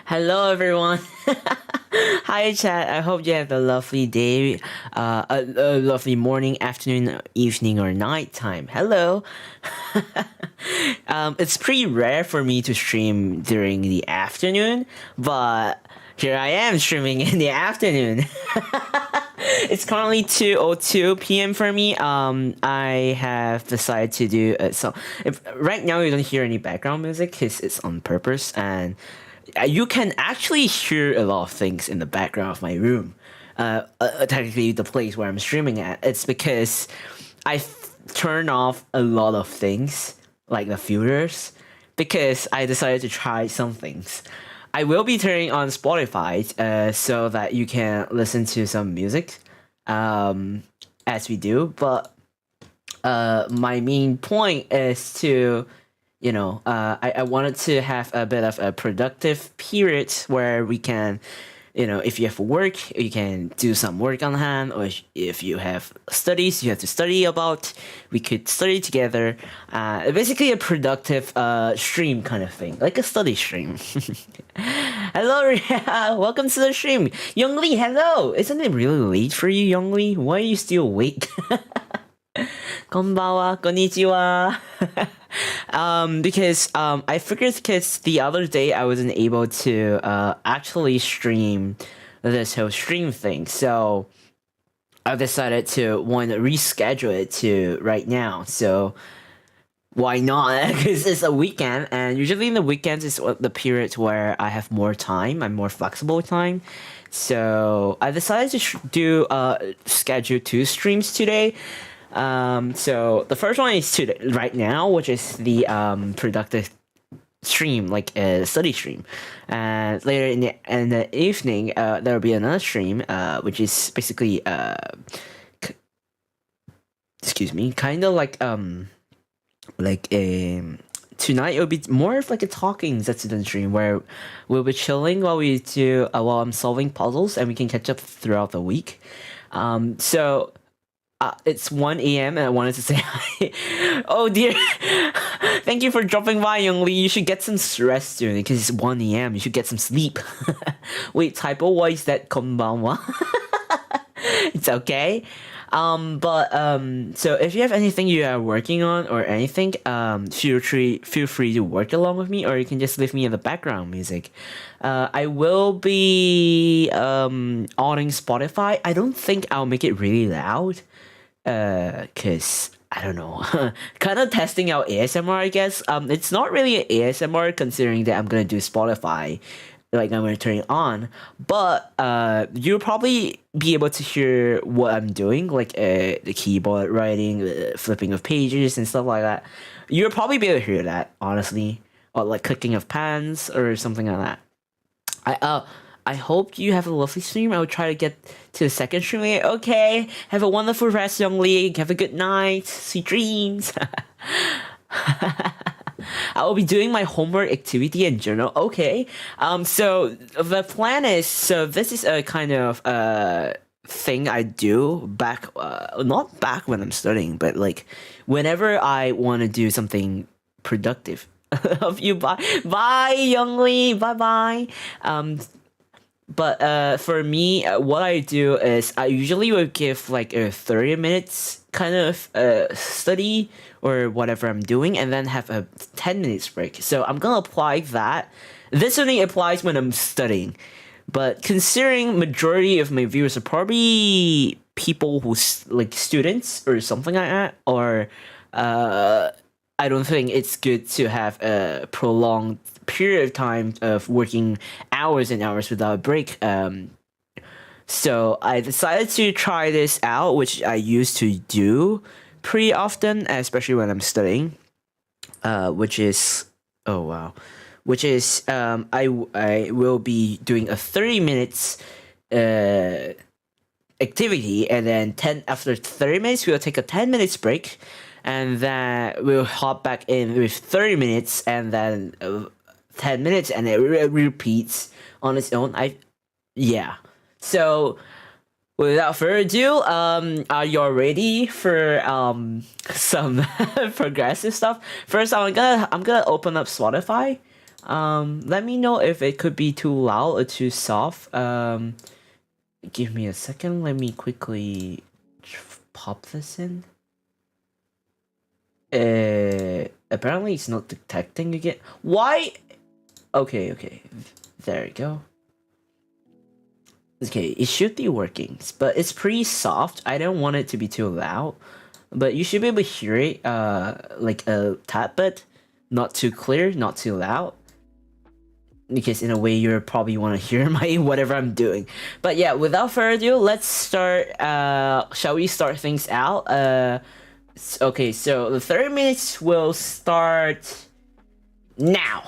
Hello, everyone. Hi, chat. I hope you have a lovely day, a lovely morning, afternoon, evening, or night time. Hello. It's pretty rare for me to stream during the afternoon, but here I am streaming in the afternoon. It's currently 2:02 p.m. for me. I have decided to do so. If right now you don't hear any background music, because it's on purpose, and you can actually hear a lot of things in the background of my room. Technically, the place where I'm streaming at. It's because I turn off a lot of things, like the filters, because I decided to try some things. I will be turning on Spotify so that you can listen to some music as we do. But my main point is to, I wanted to have a bit of a productive period where we can, if you have work, you can do some work on hand, or if you have studies you have to study about, we could study together. Basically a productive stream kind of thing, like a study stream. Hello, welcome to the stream. Youngli, hello. Isn't it really late for you, Youngli? Why are you still awake? Konbanwa, konnichiwa. Because I figured, because the other day I wasn't able to actually stream this whole stream thing, so I decided to reschedule it to right now. So why not? Because it's a weekend, and usually in the weekends is the period where I have more time, I'm more flexible time. So I decided to do schedule 2 streams today. So the first one is today, right now, which is the productive stream, like a study stream. And later in the evening, there will be another stream, which is basically excuse me, kind of like a tonight it'll be more of like a talking Zetsudan stream where we'll be chilling while I'm solving puzzles, and we can catch up throughout the week. So it's 1 a.m. and I wanted to say hi. Oh dear. Thank you for dropping by, Youngli. You should get some rest soon because it's 1 a.m. You should get some sleep. Wait, typo, why is that konbanwa? It's okay. So if you have anything you are working on or anything, feel free to work along with me, or you can just leave me in the background music. I will be owning Spotify. I don't think I'll make it really loud, cause I don't know, kind of testing out ASMR, I guess. It's not really an ASMR considering that I'm gonna do Spotify, like I'm gonna turn it on, but you'll probably be able to hear what I'm doing, like the keyboard writing, the flipping of pages and stuff like that. You'll probably be able to hear that, honestly, or like clicking of pens or something like that. I hope you have a lovely stream. I will try to get to the second stream. Okay, have a wonderful rest, Young League. Have a good night. Sweet dreams. I will be doing my homework activity and journal. Okay. So the plan is, this is a kind of thing I do back, not back when I'm studying, but like whenever I want to do something productive. Love you. Bye, Youngly. Bye. But for me, what I do is I usually would give like a 30 minutes kind of study or whatever I'm doing, and then have a 10 minutes break. So I'm gonna apply that. This only applies when I'm studying, but considering majority of my viewers are probably people who like students or something like that, or I don't think it's good to have a prolonged period of time of working hours and hours without a break. So I decided to try this out, which I used to do pretty often, especially when I'm studying. Which is I will be doing a 30 minutes activity, and then after 30 minutes we'll take a 10 minutes break, and then we'll hop back in with 30 minutes, and then 10 minutes and it repeats on its own. Yeah. So without further ado, are you all ready for some progressive stuff? First, I'm gonna open up Spotify. Let me know if it could be too loud or too soft. Give me a second. Let me quickly pop this in. Apparently it's not detecting again. Why? Okay. There we go. Okay, it should be working, but it's pretty soft. I don't want it to be too loud, but you should be able to hear it, like a tad bit, not too clear, not too loud. Because in a way you probably want to hear my whatever I'm doing. But yeah, without further ado, let's start. Shall we start things out? Okay, so the 30 minutes will start now.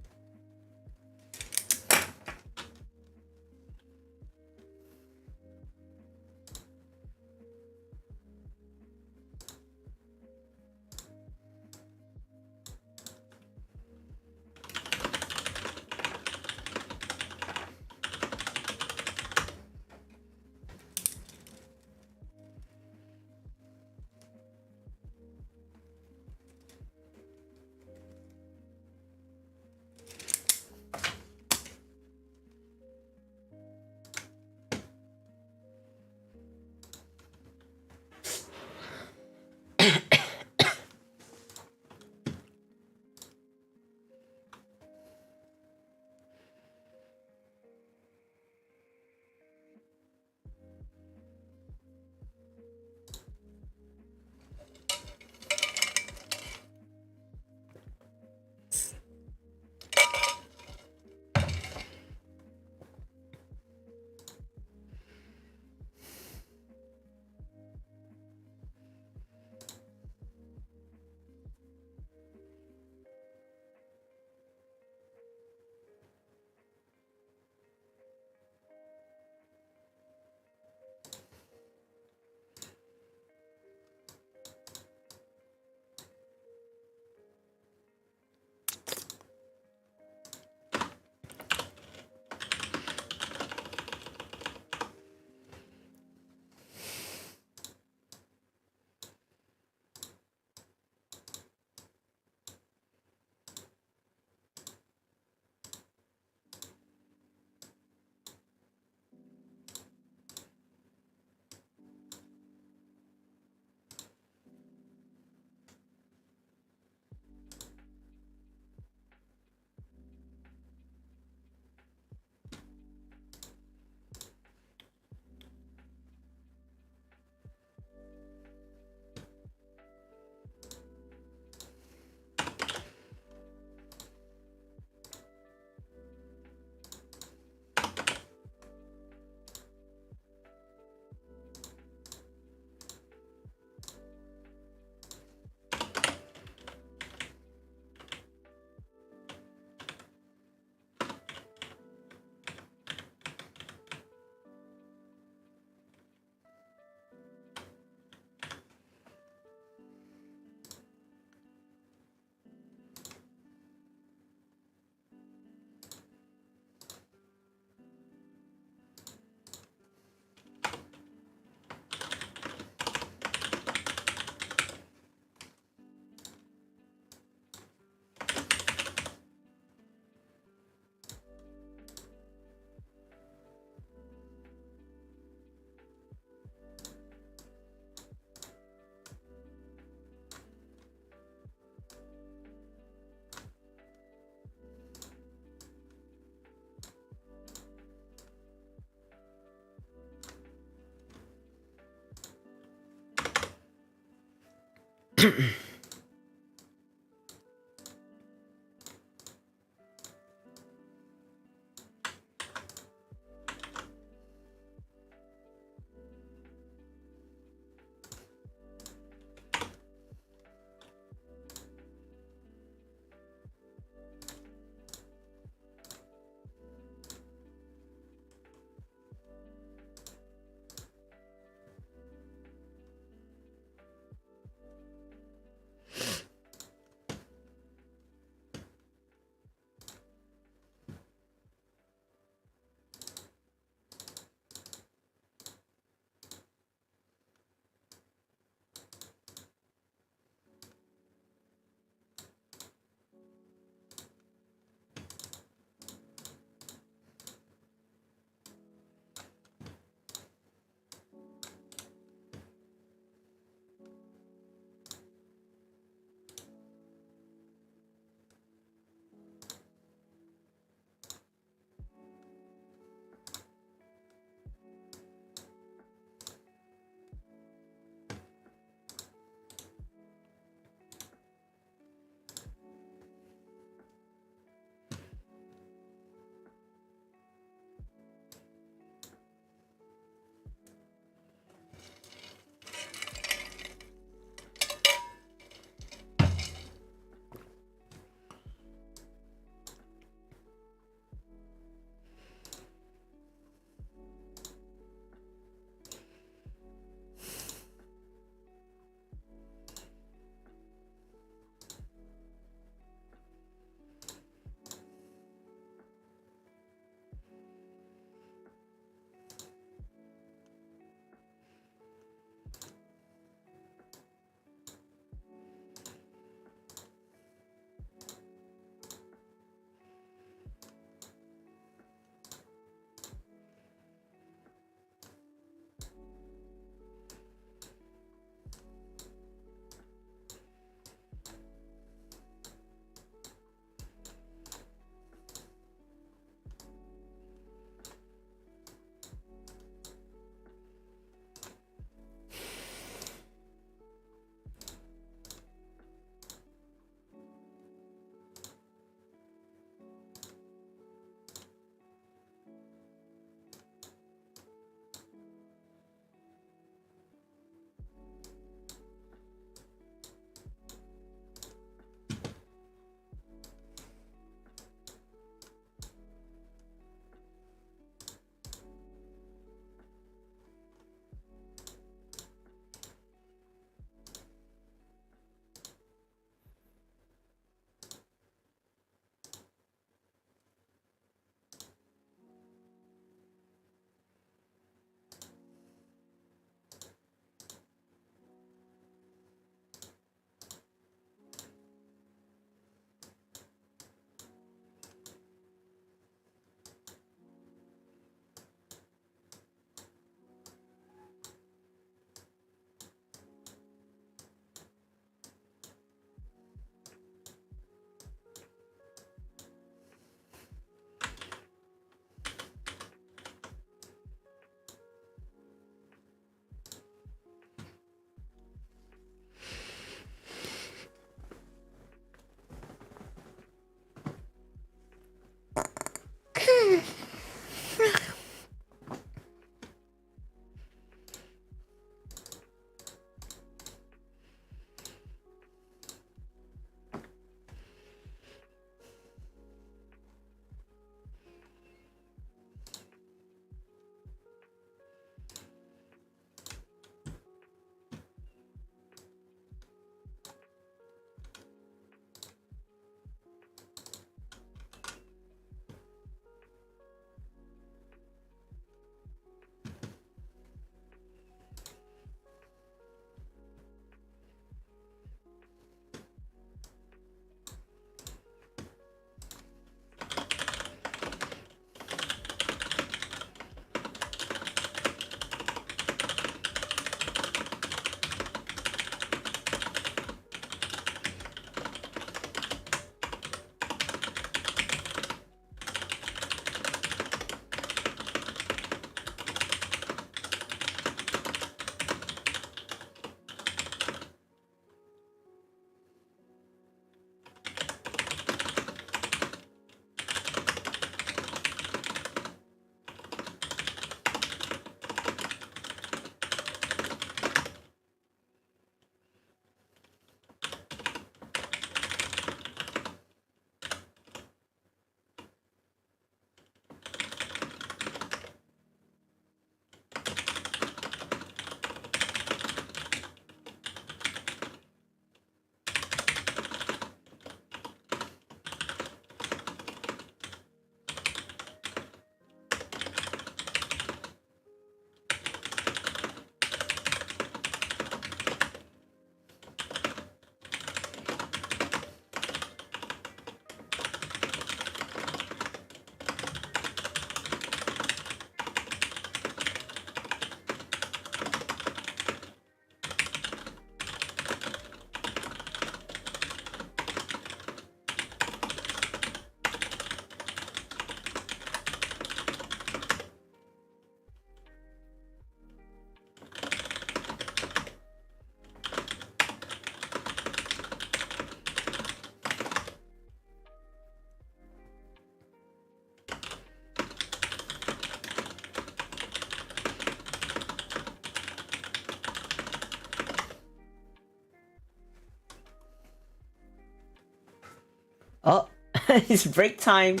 Oh, it's break time.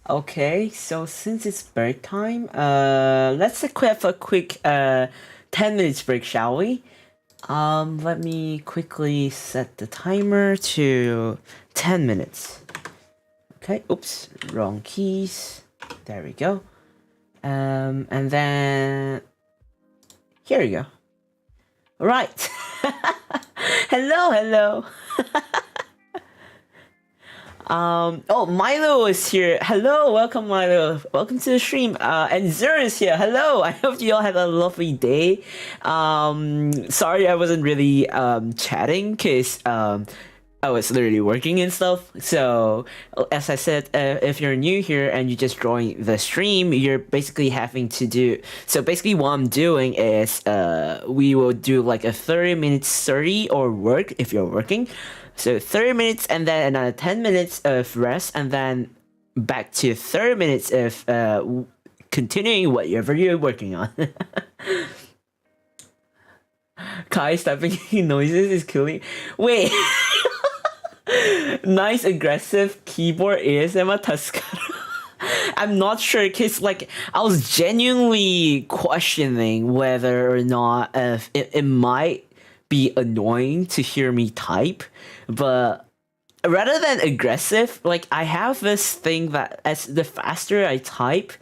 Okay, so since it's break time, let's equip a quick 10 minutes break, shall we? Let me quickly set the timer to 10 minutes. Okay, oops, wrong keys. There we go. And then here we go. All right. Hello. Oh, Milo is here. Hello, welcome Milo. Welcome to the stream. And Zero is here. Hello. I hope you all had a lovely day. Sorry I wasn't really chatting because I was literally working and stuff. So as I said, if you're new here and you just joined the stream, you're basically having to do. So basically, what I'm doing is we will do like a 30 minutes study or work if you're working. So 30 minutes and then another 10 minutes of rest, and then back to 30 minutes of continuing whatever you're working on. Kai typing noises is killing. Wait. Nice aggressive keyboard ASMR Tuscano. I'm not sure because like I was genuinely questioning whether or not if it might be annoying to hear me type, but rather than aggressive, like I have this thing that as the faster I type,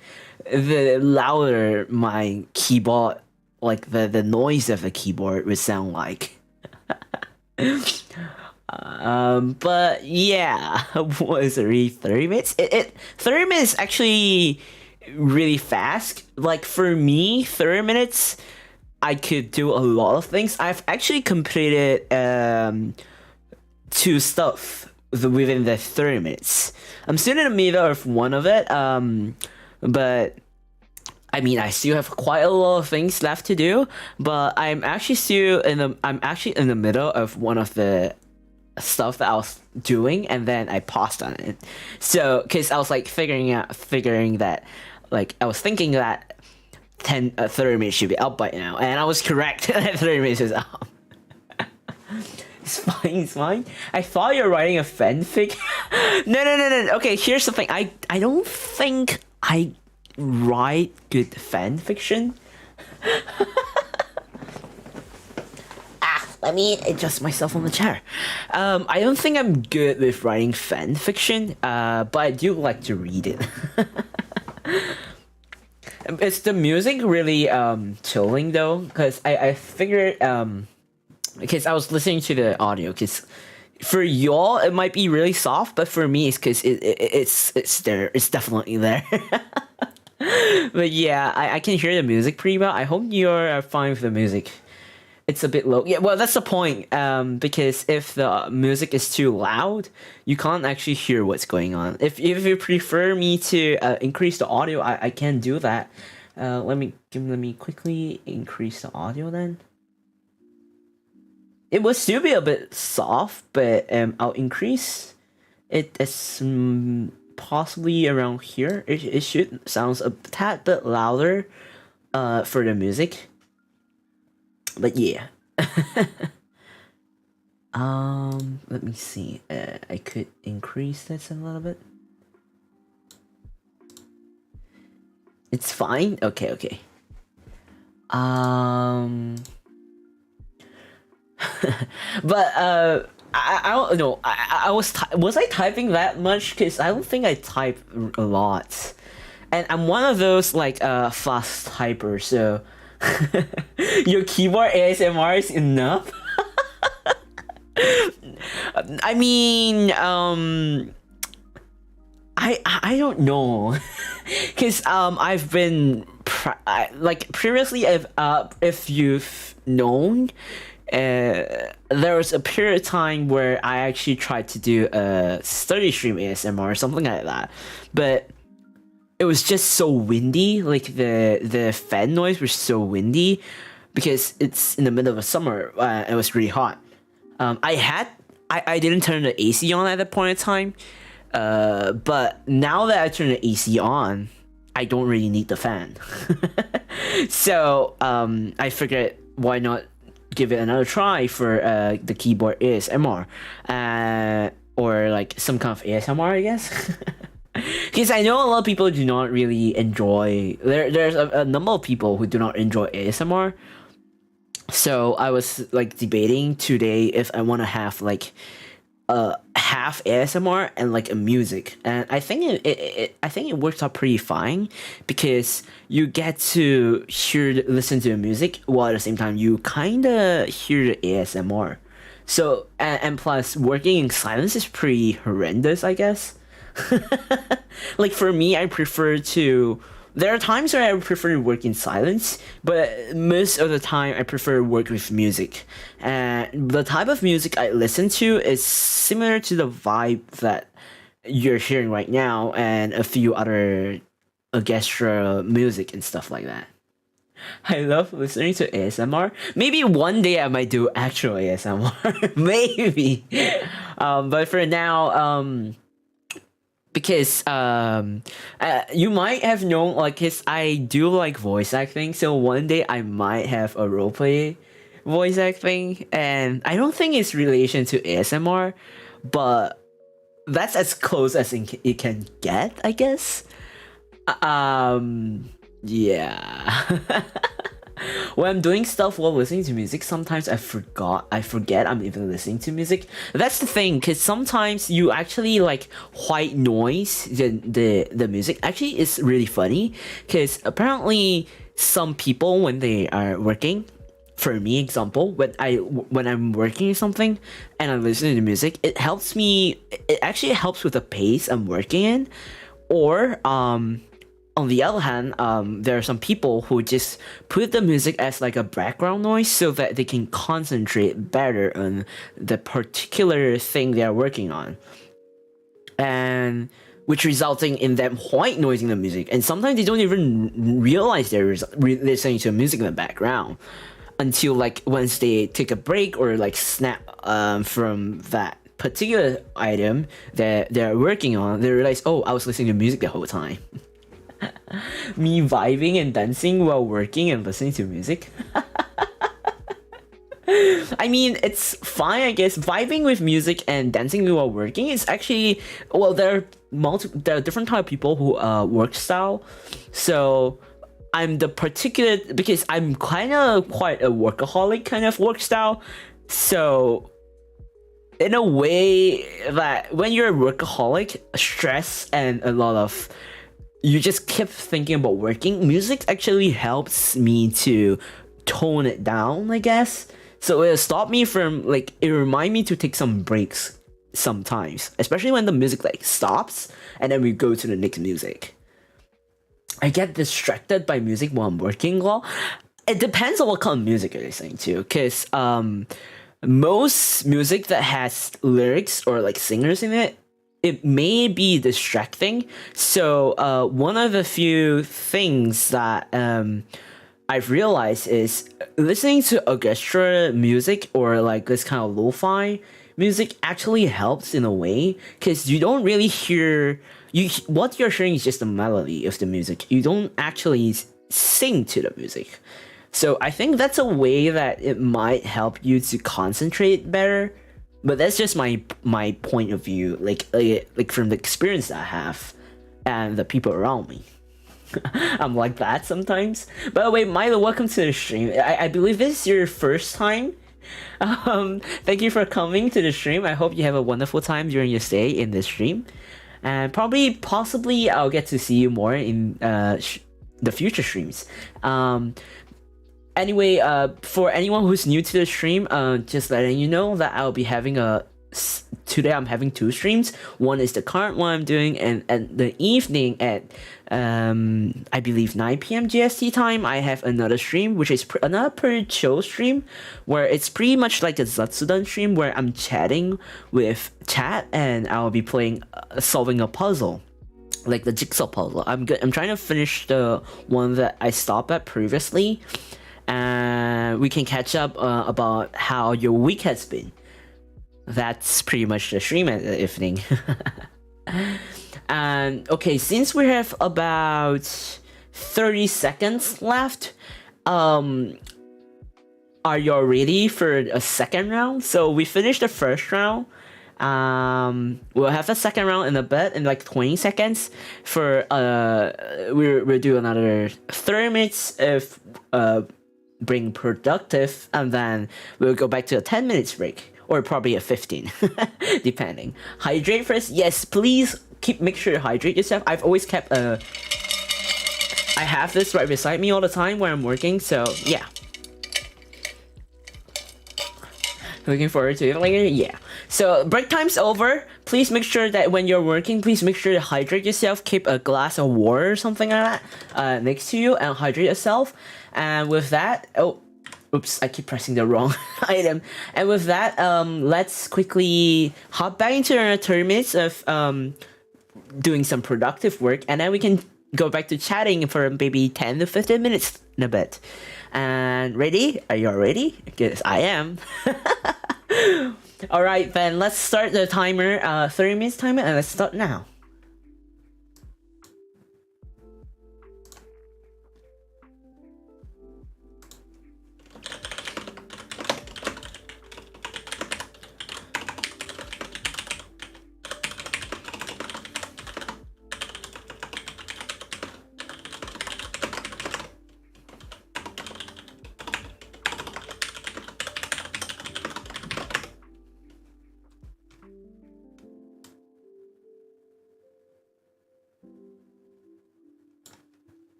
the louder my keyboard, like the noise of the keyboard would sound like. But yeah, was it really 30 minutes? 30 minutes actually really fast. Like for me, 30 minutes, I could do a lot of things. I've actually completed 2 stuff within the 30 minutes. I'm still in the middle of one of it, but I mean, I still have quite a lot of things left to do. But I'm actually in the middle of one of the stuff that I was doing, and then I paused on it. So, because I was like figuring that, like I was thinking that 30 minutes should be up by now, and I was correct. 30 minutes is up. It's fine. I thought you were writing a fanfic. No. Okay, here's the thing. I don't think I write good fan fiction. Let me adjust myself on the chair. I don't think I'm good with writing fan fiction, but I do like to read it. Is the music really chilling though? Because I figured because I was listening to the audio. Because for y'all it might be really soft, but for me it's because it's there. It's definitely there. But yeah, I can hear the music pretty well. I hope you're fine with the music. It's a bit low. Yeah, well, that's the point. Because if the music is too loud, you can't actually hear what's going on. If you prefer me to increase the audio, I can do that. Let me quickly increase the audio then. It will still be a bit soft, but I'll increase it as possibly around here. It should sound a tad bit louder for the music. But yeah. Let me see. I could increase this a little bit. It's fine. Okay. But I don't know. I was I typing that much? Because I don't think I type a lot, and I'm one of those like fast typers. So your keyboard ASMR is enough. I mean, I don't know, because I've been like previously, if you've known, there was a period of time where I actually tried to do a study stream ASMR or something like that, but it was just so windy. Like the fan noise was so windy because it's in the middle of a summer. It was really hot. I didn't turn the AC on at that point in time. But now that I turn the AC on, I don't really need the fan. So I figured, why not give it another try for the keyboard ASMR, or like like some kind of ASMR, I guess. Because I know a lot of people do not really enjoy. There's a number of people who do not enjoy ASMR. So I was like debating today if I want to have like half ASMR and like a music, and I think I think it works out pretty fine because you get to listen to the music while at the same time you kind of hear the ASMR. So and plus working in silence is pretty horrendous, I guess. Like for me, I prefer to. There are times where I prefer to work in silence, but most of the time I prefer to work with music. And the type of music I listen to is similar to the vibe that you're hearing right now, and a few other orchestra music and stuff like that. I love listening to ASMR. Maybe one day I might do actual ASMR. Maybe. But for now, because you might have known, like, cause I do like voice acting, so one day I might have a roleplay voice acting, and I don't think it's relation to ASMR, but that's as close as it can get, I guess. Yeah. When I'm doing stuff while listening to music, sometimes I forget I'm even listening to music. That's the thing, because sometimes you actually like white noise the music. Actually, it's really funny, because apparently some people, when they are working, for me example, when I'm working or something and I'm listening to music, it actually helps with the pace I'm working in. Or on the other hand, there are some people who just put the music as like a background noise so that they can concentrate better on the particular thing they are working on, and which resulting in them white noising the music. And sometimes they don't even realize they're listening to music in the background until like once they take a break or like snap from that particular item that they're working on, they realize, oh, I was listening to music the whole time. Me vibing and dancing while working and listening to music. I mean, it's fine, I guess. Vibing with music and dancing while working is actually, well, there are different type of people who work style. So I'm the particular, because I'm quite a workaholic kind of work style. So in a way that when you're a workaholic, stress and a lot of, you just keep thinking about working, music actually helps me to tone it down, I guess. So it'll stop me from, like, it remind me to take some breaks sometimes, especially when the music like stops and then we go to the next music. I get distracted by music while I'm working. Well, it depends on what kind of music you're listening to, because most music that has lyrics or like singers in it, it may be distracting. So one of the few things that I've realized is listening to orchestra music or like this kind of lo-fi music actually helps in a way, because you don't really hear, what you're hearing is just the melody of the music. You don't actually sing to the music. So I think that's a way that it might help you to concentrate better. But that's just my point of view, like from the experience that I have and the people around me. I'm like that sometimes. By the way, Milo, welcome to the stream. I believe this is your first time. Thank you for coming to the stream. I hope you have a wonderful time during your stay in this stream. And possibly, I'll get to see you more in the future streams. Anyway, for anyone who's new to the stream, just letting you know that I'll be having today I'm having two streams. One is the current one I'm doing, and the evening at I believe 9 p.m. GST time, I have another stream, which is another pretty chill stream, where it's pretty much like a Zatsudan stream where I'm chatting with chat, and I'll be solving a puzzle, like the jigsaw puzzle. I'm trying to finish the one that I stopped at previously, and we can catch up about how your week has been. That's pretty much the stream at the evening. And okay, since we have about 30 seconds left, are you ready for a second round? So we finished the first round, We'll have a second round in a bit in like 20 seconds. For we'll do another 30 minutes of being productive, and then we'll go back to a 10 minutes break, or probably a 15, depending. Hydrate first, yes, please make sure you hydrate yourself. I've always kept I have this right beside me all the time when I'm working, so yeah. Looking forward to it later, yeah. So break time's over. Please make sure that when you're working, please make sure to hydrate yourself. Keep a glass of water or something like that next to you and hydrate yourself. And with that, oops, I keep pressing the wrong item. And with that, let's quickly hop back into our 30 minutes of doing some productive work, and then we can go back to chatting for maybe 10 to 15 minutes in a bit. And ready? Are you all ready? Yes, I am. All right, then let's start the timer, 30 minutes timer, and let's start now.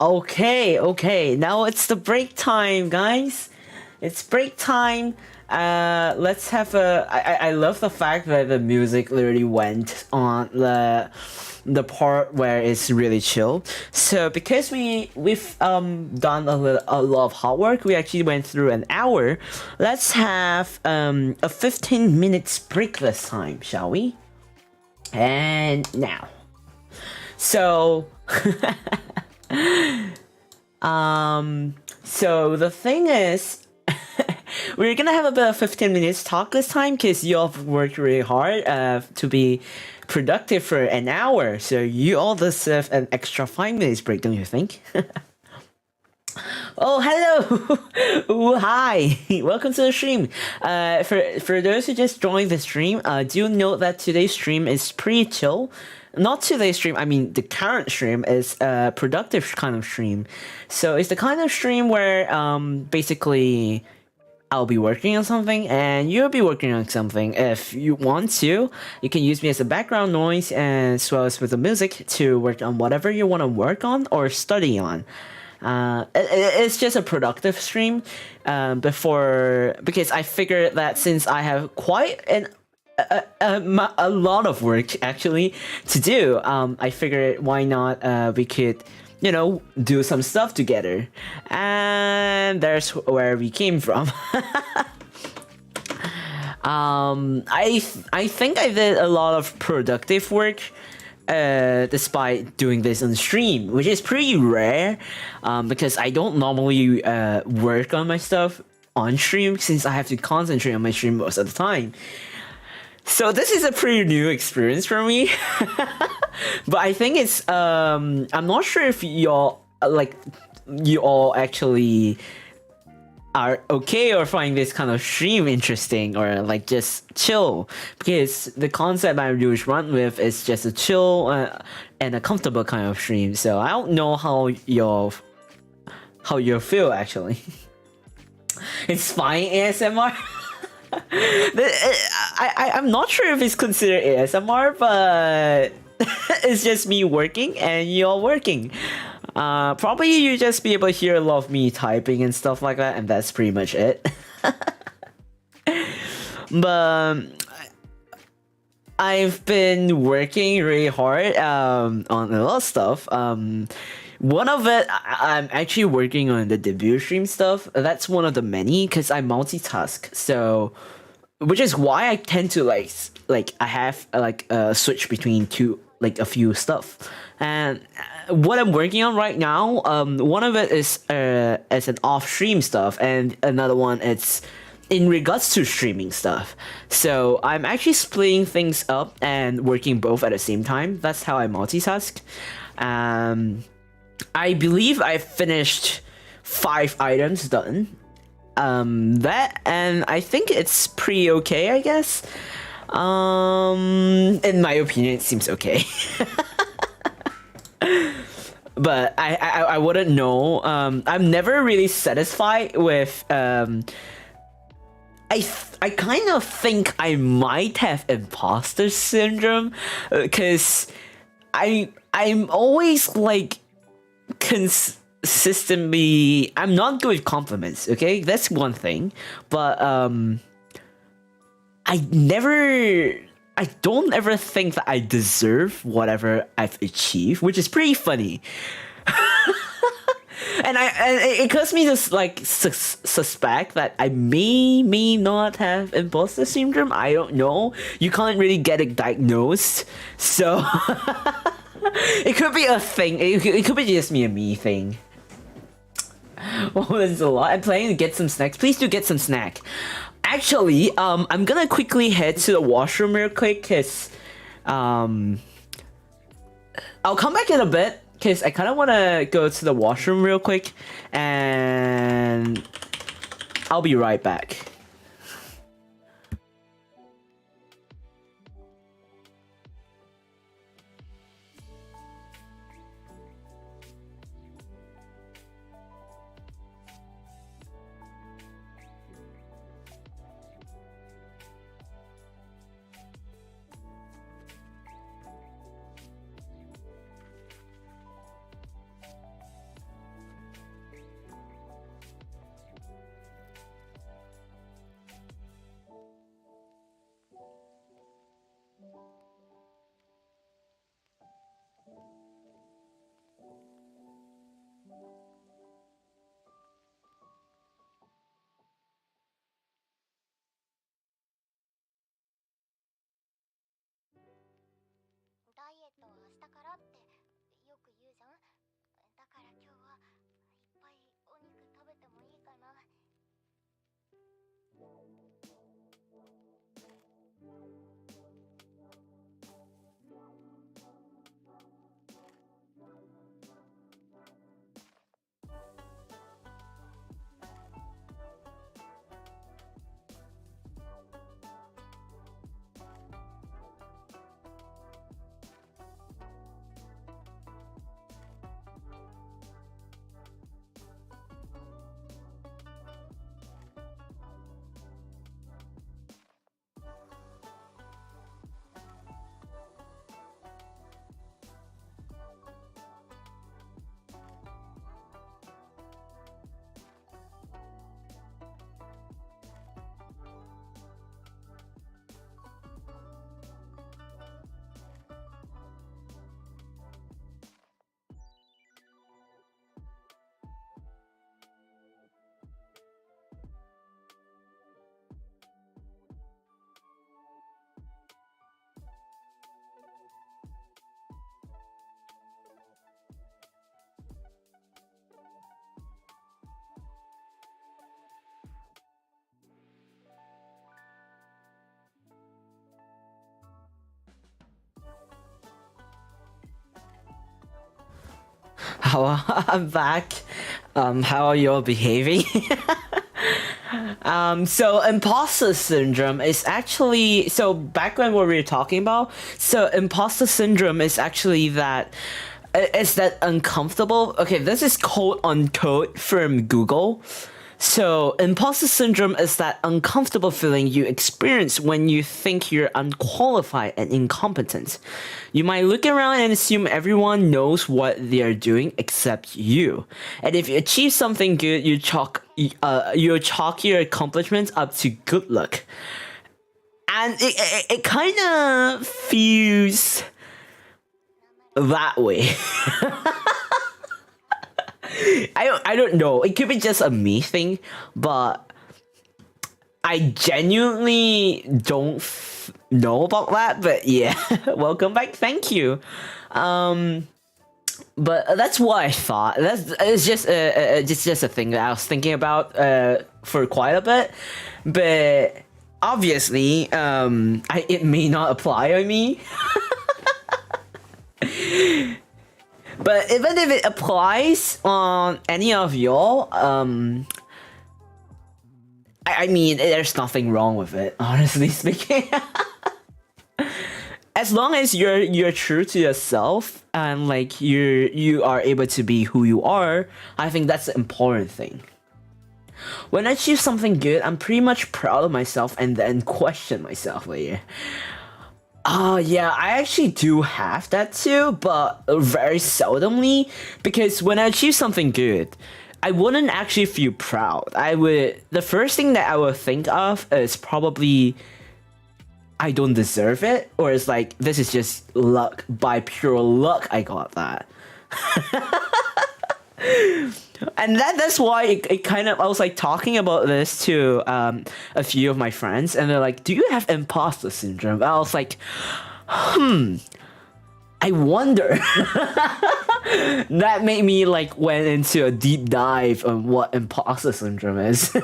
Okay. Now it's the break time, guys. It's break time. Let's have a. I love the fact that the music literally went on the part where it's really chill. So because we've done a lot of hard work, we actually went through an hour. Let's have a 15 minutes break this time, shall we? And now. So so the thing is, we're gonna have about 15 minutes talk this time because you all have worked really hard to be productive for an hour. So you all deserve an extra 5 minutes break, don't you think? Oh, hello! Ooh, hi! Welcome to the stream. For those who just joined the stream, do note that today's stream is pretty chill. Not today's stream, I mean the current stream is a productive kind of stream. So it's the kind of stream where basically I'll be working on something and you'll be working on something. If you want to, you can use me as a background noise as well as with the music to work on whatever you want to work on or study on. It's just a productive stream because I figured that since I have quite a lot of work actually to do, I figured why not we could do some stuff together, and there's where we came from. I think I did a lot of productive work despite doing this on stream, which is pretty rare because I don't normally work on my stuff on stream since I have to concentrate on my stream most of the time. So this is a pretty new experience for me. But I think it's I'm not sure if you all actually are okay or find this kind of stream interesting or like just chill, because the concept I do run with is just a chill and a comfortable kind of stream. So I don't know how you feel actually. It's fine ASMR. I'm not sure if it's considered ASMR, but it's just me working and you're working. Probably you just be able to hear a lot of me typing and stuff like that, and that's pretty much it. But I've been working really hard on a lot of stuff. One of it, I'm actually working on the debut stream stuff. That's one of the many because I multitask. So, which is why I tend to like I have switch between a few stuff. And what I'm working on right now, one of it is as an off stream stuff, and another one it's in regards to streaming stuff. So I'm actually splitting things up and working both at the same time. That's how I multitask. I believe I finished 5 items done. That, and I think it's pretty okay, I guess. In my opinion, it seems okay. But I wouldn't know. I'm never really satisfied with. I kind of think I might have imposter syndrome, because I'm always like consistently. I'm not good with compliments. Okay, that's one thing. But I don't ever think that I deserve whatever I've achieved, which is pretty funny. And it caused me to like suspect that I may not have imposter syndrome. I don't know. You can't really get it diagnosed, so it could be a thing. It could be just me thing. Oh, there's a lot. I'm planning to get some snacks. Please do get some snack. Actually, I'm gonna quickly head to the washroom real quick, cause I'll come back in a bit, cause I kind of want to go to the washroom real quick, and I'll be right back. Wow, I'm back. How are you all behaving? So imposter syndrome is actually, so back when what we were talking about, so imposter syndrome is actually that it's that uncomfortable. Okay, this is quote unquote from Google. So, imposter syndrome is that uncomfortable feeling you experience when you think you're unqualified and incompetent. You might look around and assume everyone knows what they're doing except you. And if you achieve something good, you chalk your accomplishments up to good luck. And it kind of feels that way. I don't know. It could be just a me thing, but I genuinely don't know about that. But yeah, welcome back. Thank you. But that's what I thought. It's just a thing that I was thinking about for quite a bit. But obviously, it may not apply on me. But even if it applies on any of y'all, I mean, there's nothing wrong with it, honestly speaking. As long as you're true to yourself and like you are able to be who you are, I think that's the important thing. When I achieve something good, I'm pretty much proud of myself and then question myself later. Yeah, I actually do have that too, but very seldomly, because when I achieve something good, I wouldn't actually feel proud. The first thing that I would think of is probably I don't deserve it, or it's like, this is just luck, by pure luck I got that. And that's why it kind of, I was like talking about this to a few of my friends, and they're like, do you have imposter syndrome? I was like, I wonder. That made me like went into a deep dive on what imposter syndrome is.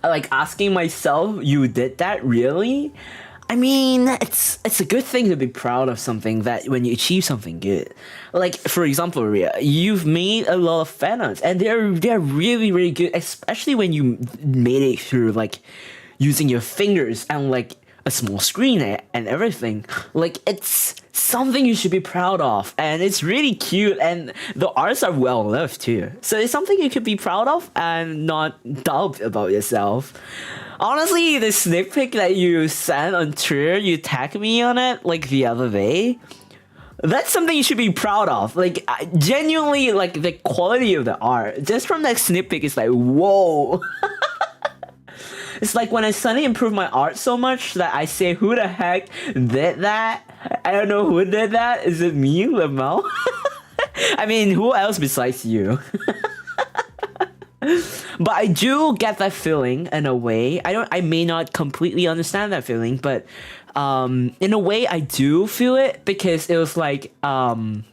Like asking myself, you did that really? I mean, it's a good thing to be proud of something that when you achieve something good. Like, for example, Ria, you've made a lot of fan arts, and they're really, really good, especially when you made it through, like, using your fingers and, like, a small screen and everything. Like, it's something you should be proud of, and it's really cute, and the arts are well lived, too. So it's something you could be proud of and not doubt about yourself. Honestly, the sneak peek that you sent on Twitter, you tagged me on it, like, the other day, that's something you should be proud of. Like, genuinely, like, the quality of the art, just from that sneak peek, is like, whoa. It's like when I suddenly improve my art so much that I say, who the heck did that? I don't know who did that. Is it me, Lamel? I mean, who else besides you? But I do get that feeling in a way. I may not completely understand that feeling, but in a way I do feel it, because it was like when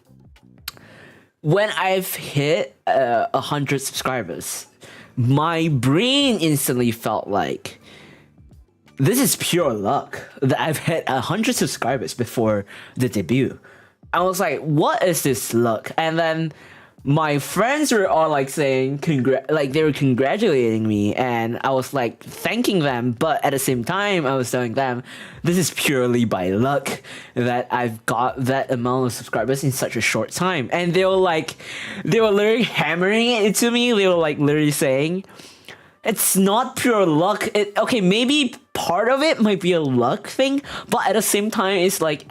I've hit 100 subscribers, my brain instantly felt like this is pure luck that I've hit 100 subscribers before the debut. I was like, what is this luck? And then my friends were all like saying like they were congratulating me, and I was like thanking them, but at the same time I was telling them this is purely by luck that I've got that amount of subscribers in such a short time. And they were literally hammering it into me. They were like literally saying it's not pure luck. Okay, maybe part of it might be a luck thing, but at the same time it's like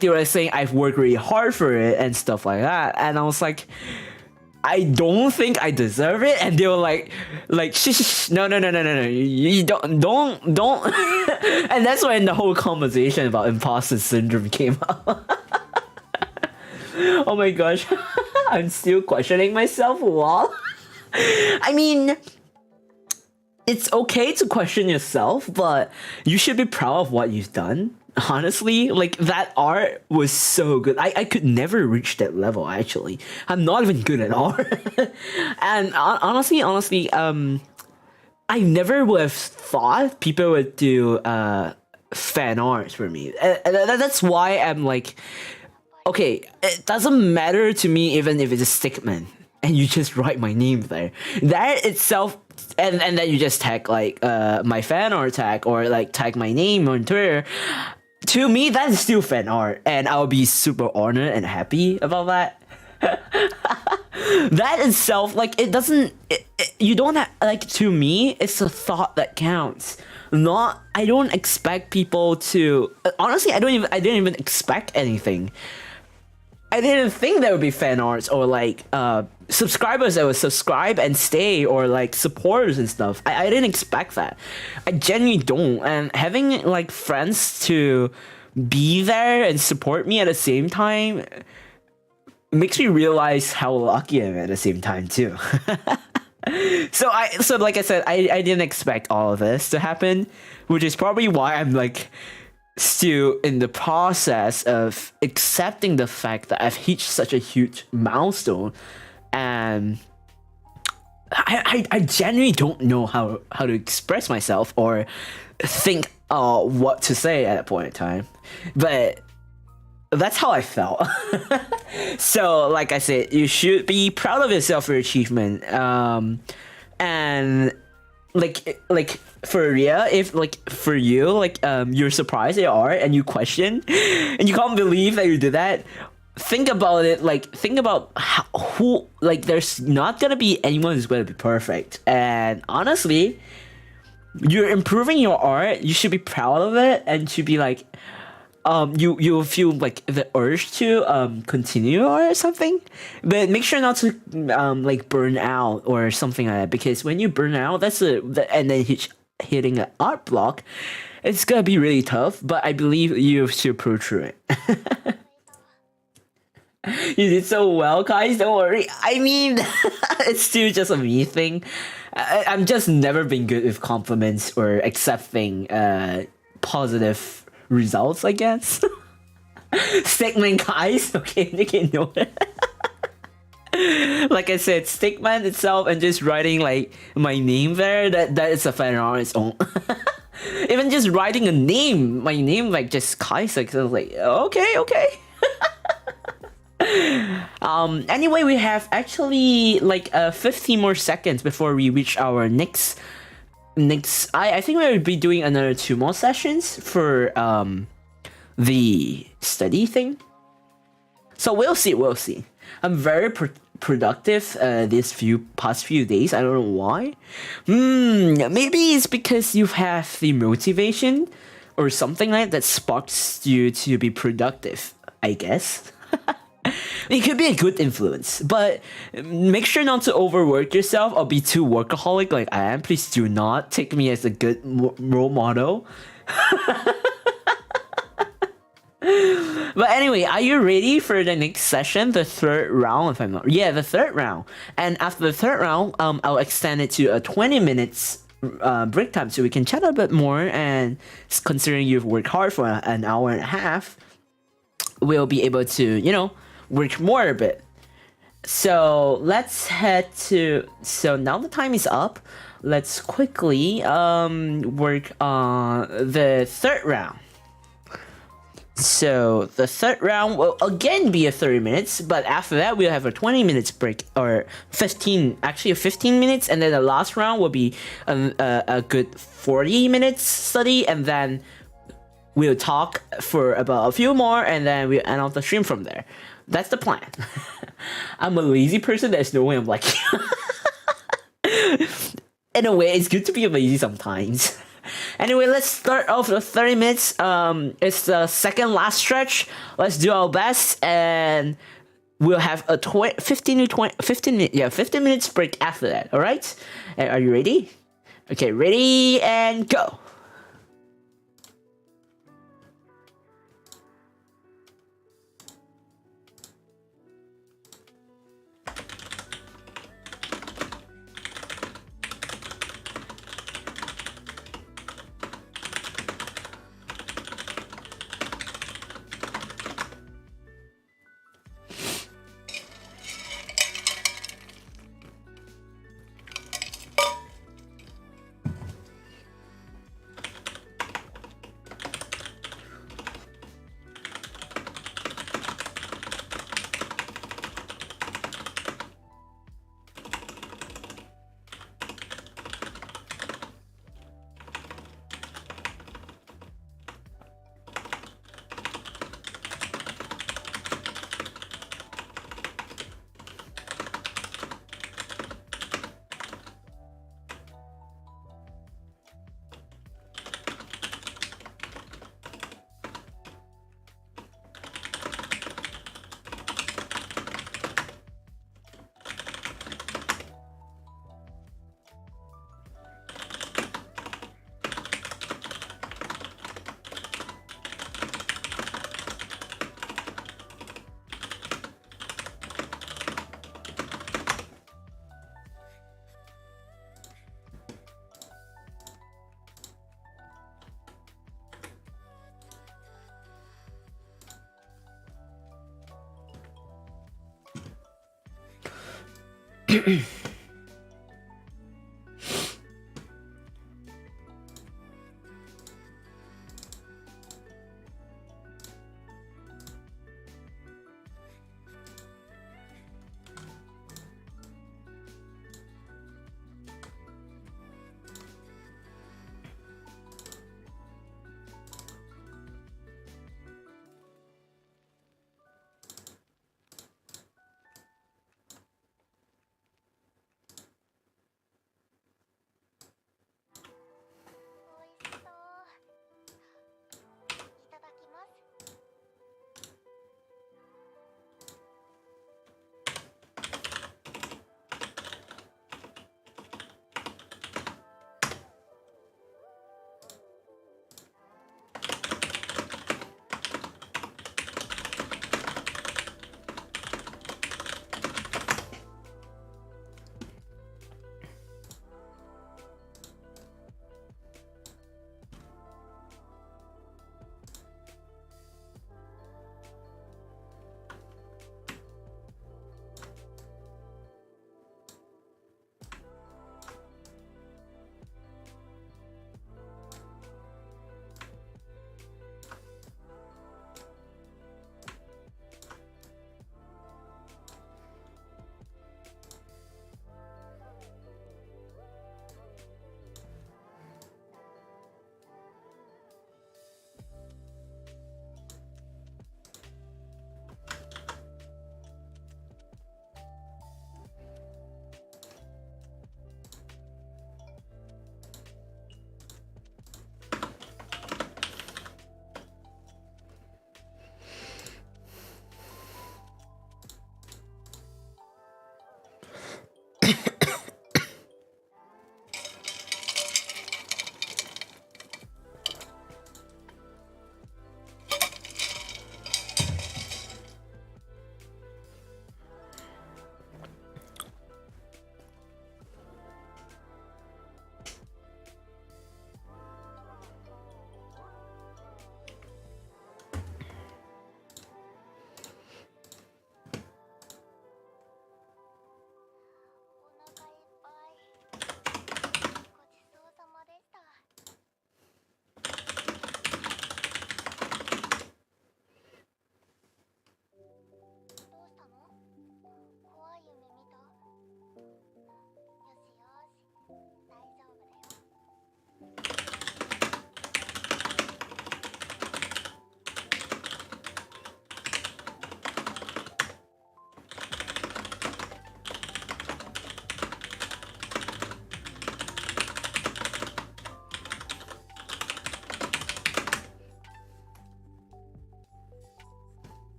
they were saying I've worked really hard for it and stuff like that, and I was like, I don't think I deserve it. And they were like shh, no, you don't. And that's when the whole conversation about imposter syndrome came up. Oh my gosh, I'm still questioning myself. Wow. I mean, it's okay to question yourself, but you should be proud of what you've done. Honestly, like, that art was so good. I could never reach that level, actually. I'm not even good at art. And honestly, I never would have thought people would do fan art for me. That's why I'm like, okay, it doesn't matter to me even if it's a stickman and you just write my name there. That itself, and then you just tag like my fan art tag or like tag my name on Twitter. To me, that is still fan art, and I'll be super honored and happy about that. That itself, like, it doesn't. You don't have, like, to me, it's a thought that counts. Not, I don't expect people to. Honestly, I didn't even expect anything. I didn't think there would be fan arts or like subscribers that would subscribe and stay, or like supporters and stuff. I didn't expect that. I genuinely don't. And having like friends to be there and support me at the same time makes me realize how lucky I am at the same time too. So like I said, I didn't expect all of this to happen, which is probably why I'm like still in the process of accepting the fact that I've hit such a huge milestone, and I genuinely don't know how to express myself or think what to say at that point in time, but that's how I felt. So like I said, you should be proud of yourself for your achievement, and like for real, if like for you, like you're surprised at your art and you question and you can't believe that you did that, think about it. Like, think about who, like, there's not gonna be anyone who's gonna be perfect, and honestly, you're improving your art. You should be proud of it and should be like, you feel like the urge to continue or something, but make sure not to like burn out or something like that, because when you burn out, and then hitting an art block, it's gonna be really tough. But I believe you should pull through it. You did so well, guys. Don't worry. I mean, it's still just a me thing. I'm just never been good with compliments or accepting positive results, I guess. Stickman, guys. Okay, you can know it. Like I said, Stickman itself and just writing like my name there, that is a fan on its own. Even just writing my name, like just Kaissics, I was like, okay. Anyway, we have actually like 15 more seconds before we reach our next. I think we'll be doing another 2 more sessions for the study thing. So we'll see. I'm very productive these past few days. I don't know why. Maybe it's because you have the motivation or something like that sparks you to be productive, I guess. It could be a good influence, but make sure not to overwork yourself or be too workaholic like I am. Please do not take me as a good role model. But anyway, are you ready for the next session, the third round? If I'm not, yeah, the third round. And after the third round, I'll extend it to a 20 minutes break time so we can chat a bit more. And considering you've worked hard for an hour and a half, we'll be able to, work more a bit. So let's head to. So now the time is up. Let's quickly work on the third round. So the third round will again be a 30 minutes, but after that we'll have a 20 minutes break, or 15 minutes, and then the last round will be a good 40 minutes study, and then we'll talk for about a few more, and then we'll end off the stream from there. That's the plan. I'm a lazy person. There's no way I'm like. In a way, it's good to be lazy sometimes. Anyway, let's start off with 30 minutes. It's the second last stretch. Let's do our best, and we'll have a 15 minutes break after that. All right? Are you ready? Okay, ready and go.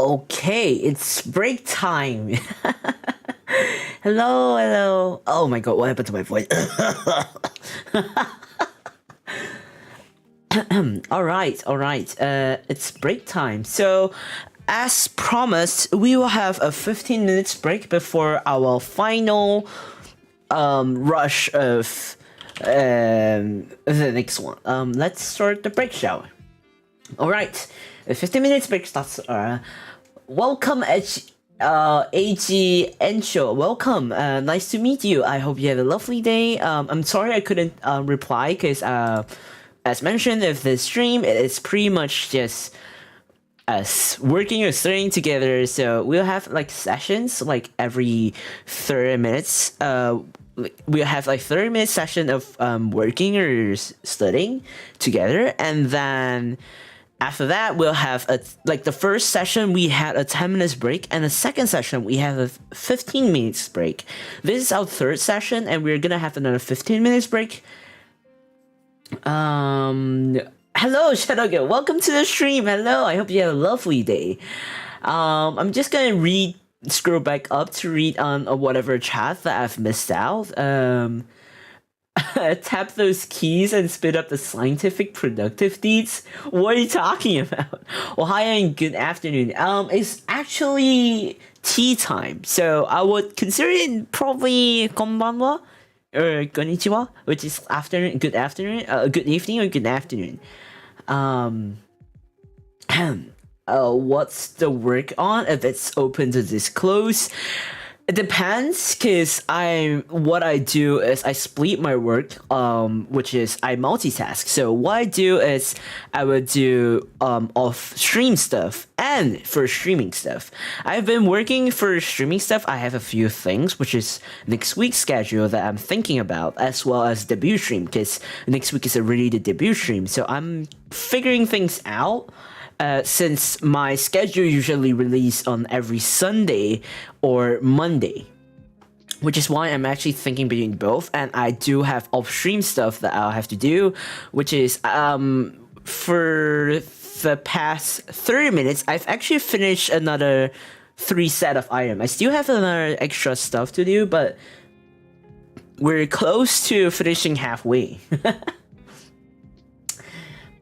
Okay, it's break time. Hello, hello. Oh my god, what happened to my voice? All right, all right. It's break time. So, as promised, we will have a 15 minutes break before our final rush of the next one. Let's start the break, shall we? All right, the 15 minutes break starts. Welcome, AG Encho. Welcome. Nice to meet you. I hope you had a lovely day. I'm sorry I couldn't reply because as mentioned, if the stream it's pretty much just us working or studying together. So we'll have like sessions like every 30 minutes. We'll have like 30-minute session of working or studying together, and then after that we'll have the first session we had a 10 minutes break, and the second session we have a 15 minutes break. This is our third session, and we're gonna have another 15 minutes break. Hello, Shadowgirl. Welcome to the stream. Hello. I hope you had a lovely day. I'm just gonna scroll back up to read on whatever chat that I've missed out. Tap those keys and spit up the scientific productive deeds. What are you talking about? Ohio and good afternoon. It's actually tea time, so I would consider it probably konbanwa or konnichiwa, which is afternoon, good afternoon, good evening or good afternoon. What's the work on? If it's open to disclose, it depends. Cause what I do is I split my work, which is I multitask. So what I do is I would do off stream stuff and for streaming stuff. I've been working for streaming stuff. I have a few things, which is next week's schedule that I'm thinking about, as well as debut stream, because next week is already the debut stream. So I'm figuring things out. Since my schedule usually release on every Sunday or Monday, which is why I'm actually thinking between both, and I do have off-stream stuff that I'll have to do, which is for the past 30 minutes, I've actually finished another 3 set of items. I still have another extra stuff to do, but we're close to finishing halfway.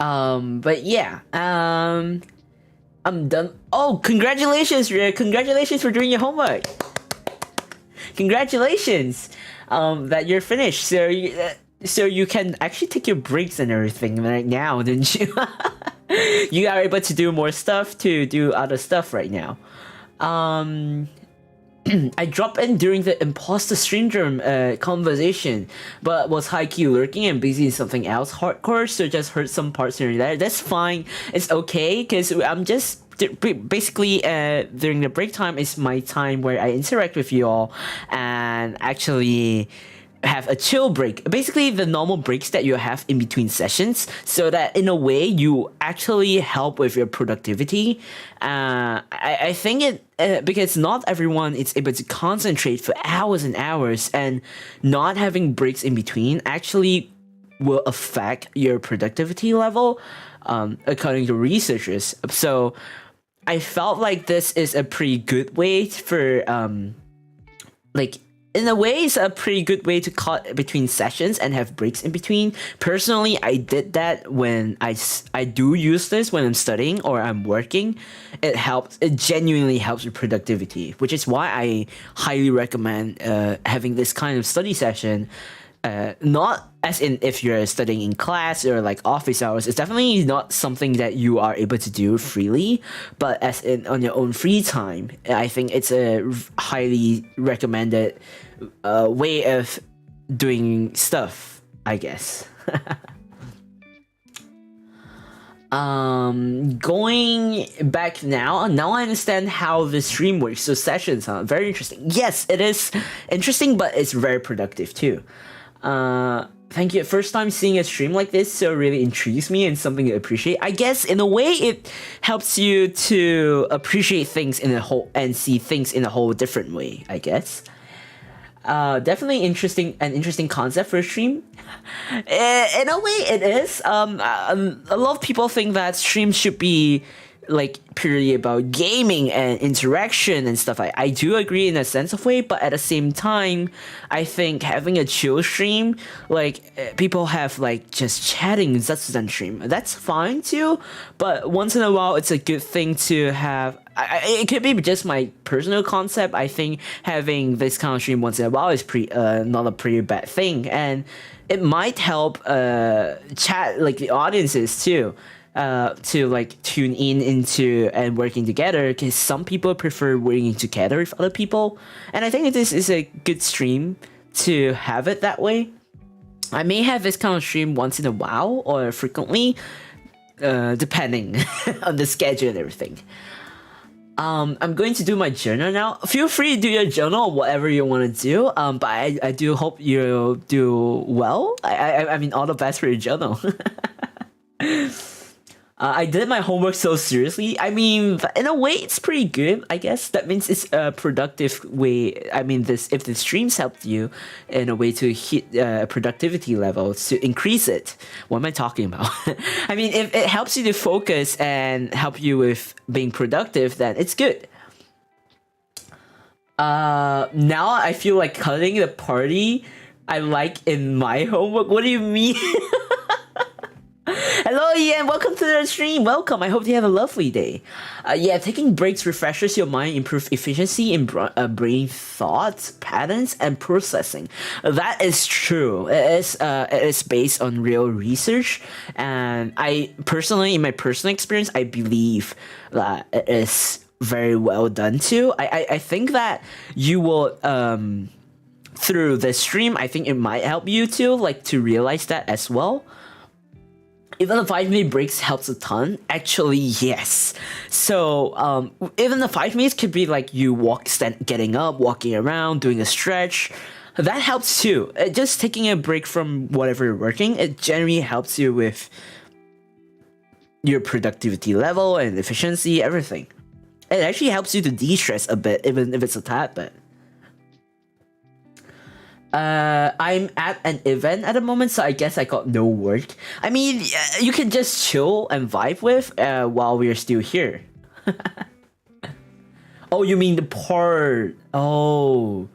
But yeah, I'm done. Oh, congratulations, Rick. Congratulations for doing your homework. Congratulations, that you're finished. So you can actually take your breaks and everything right now, didn't you? You are able to do more stuff, to do other stuff right now. I dropped in during the imposter syndrome conversation, but was high-key lurking and busy in something else hardcore, so just heard some parts here and there. That's fine. It's okay, because I'm just basically during the break time is my time where I interact with you all and actually have a chill break, basically the normal breaks that you have in between sessions, so that in a way you actually help with your productivity. I think it because not everyone is able to concentrate for hours and hours, and not having breaks in between actually will affect your productivity level, according to researchers. So I felt like this is a pretty good way for in a way, it's a pretty good way to cut between sessions and have breaks in between. Personally, I did that when I do use this when I'm studying or I'm working. It helps. It genuinely helps with productivity, which is why I highly recommend having this kind of study session. Not as in if you're studying in class or like office hours. It's definitely not something that you are able to do freely, but as in on your own free time. I think it's a highly recommended way of doing stuff, I guess. Going back now I understand how the stream works. So sessions, very interesting. Yes, it is interesting, but it's very productive too. Thank you. First time seeing a stream like this, so it really intrigues me and something to appreciate. I guess in a way it helps you to appreciate things in a whole and see things in a whole different way, I guess. Definitely an interesting concept for a stream. In a way it is. A lot of people think that streams should be like purely about gaming and interaction and stuff. I do agree in a sense of way, but at the same time, I think having a chill stream, like people have like just chatting Zatsudan stream, that's fine too. But once in a while, it's a good thing to have. It could be just my personal concept. I think having this kind of stream once in a while is not a pretty bad thing, and it might help chat like the audiences too. To like tune in into and working together, because some people prefer working together with other people, and I think this is a good stream to have it that way. I may have this kind of stream once in a while or frequently, depending on the schedule and everything. I'm going to do my journal now. Feel free to do your journal or whatever you want to do. But I do hope you do well. I mean, all the best for your journal. I did my homework so seriously. I mean, in a way, it's pretty good, I guess. That means it's a productive way. I mean, if the streams helped you in a way to hit productivity levels, to increase it. What am I talking about? I mean, if it helps you to focus and help you with being productive, then it's good. Now I feel like cutting the party I like in my homework. What do you mean? Hello, Ian. Welcome to the stream. Welcome. I hope you have a lovely day. Yeah, taking breaks refreshes your mind, improve efficiency in brain thoughts, patterns, and processing. That is true. It is based on real research, and I personally, in my personal experience, I believe that it is very well done too. I think that you will through the stream, I think it might help you too, like to realize that as well. Even the 5-minute breaks helps a ton. Actually, yes. So even the 5 minutes could be like you getting up, walking around, doing a stretch. That helps too. Just taking a break from whatever you're working, it generally helps you with your productivity level and efficiency, everything. It actually helps you to de-stress a bit, even if it's a tad bit. I'm at an event at the moment, so I guess I got no work. I mean, you can just chill and vibe with while we're still here. Oh, you mean the part? Oh.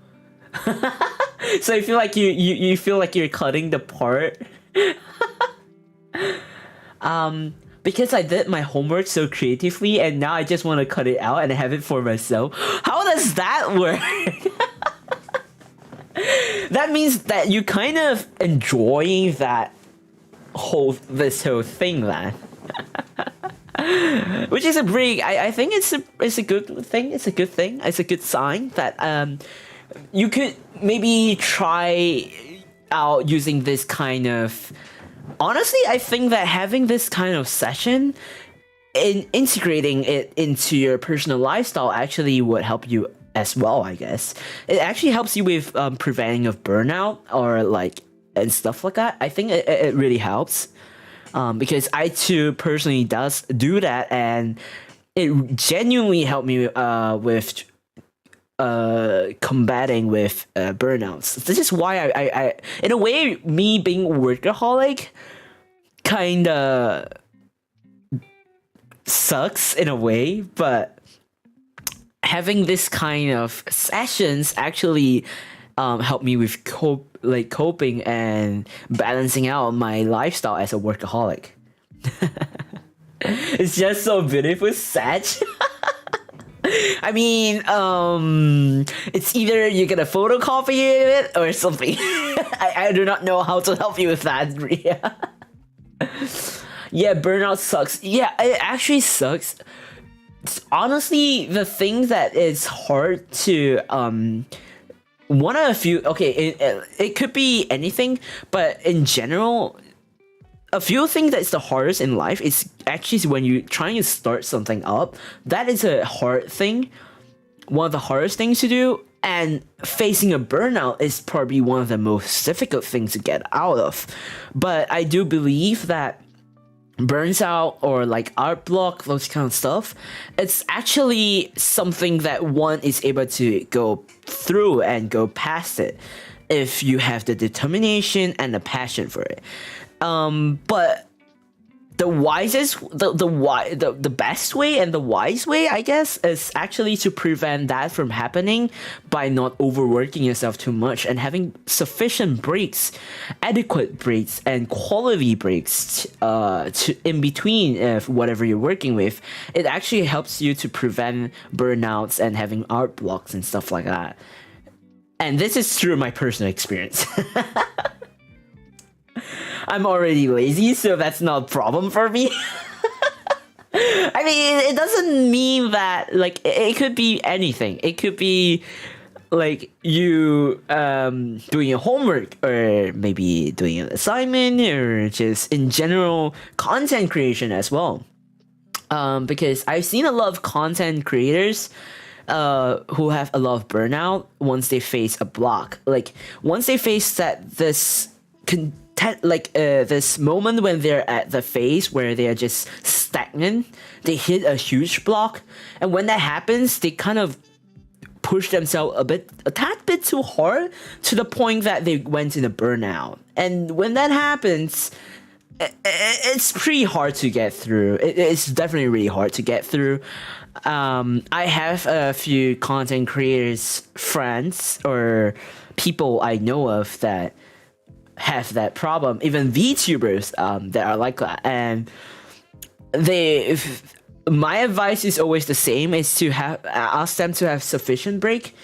So you feel like you feel like you're cutting the part? Because I did my homework so creatively, and now I just want to cut it out and have it for myself. How does that work? That means that you kind of enjoying this whole thing, then. Which is a pretty. I think it's a good thing. It's a good thing. It's a good sign that you could maybe try out using this kind of. Honestly, I think that having this kind of session, in integrating it into your personal lifestyle, actually would help you as well, I guess. It actually helps you with preventing of burnout or like and stuff like that. I think it really helps because I too personally do that, and it genuinely helped me with combating with burnouts. This is why I in a way, me being workaholic kinda sucks in a way, but having this kind of sessions actually help me with coping and balancing out my lifestyle as a workaholic. It's just so beautiful, Satch. I mean, it's either you get a photocopy of it or something. I do not know how to help you with that, Ria. Yeah, burnout sucks. Yeah, it actually sucks. Honestly, the thing that is hard to one of a few. Okay, it could be anything, but in general, a few things that's the hardest in life is actually when you're trying to start something up. That is a hard thing, one of the hardest things to do, and facing a burnout is probably one of the most difficult things to get out of. But I do believe that burns out or like art block, those kind of stuff, it's actually something that one is able to go through and go past it if you have the determination and the passion for it. But the wisest the best way and the wise way, I guess, is actually to prevent that from happening by not overworking yourself too much and having sufficient breaks, adequate breaks and quality breaks to in between whatever you're working with. It actually helps you to prevent burnouts and having art blocks and stuff like that. And this is through my personal experience. I'm already lazy, so that's not a problem for me. I mean, it doesn't mean that, like, it could be anything. It could be, like, you doing your homework, or maybe doing an assignment, or just in general content creation as well. Because I've seen a lot of content creators who have a lot of burnout once they face a block. Like, once they face this this moment when they're at the phase where they are just stagnant, they hit a huge block, and when that happens, they kind of push themselves a tad bit too hard to the point that they went in a burnout. And when that happens, it's pretty hard to get through. It's definitely really hard to get through. I have a few content creators, friends, or people I know of that have that problem, even VTubers that are like that. And my advice is always the same, is to ask them to have sufficient break.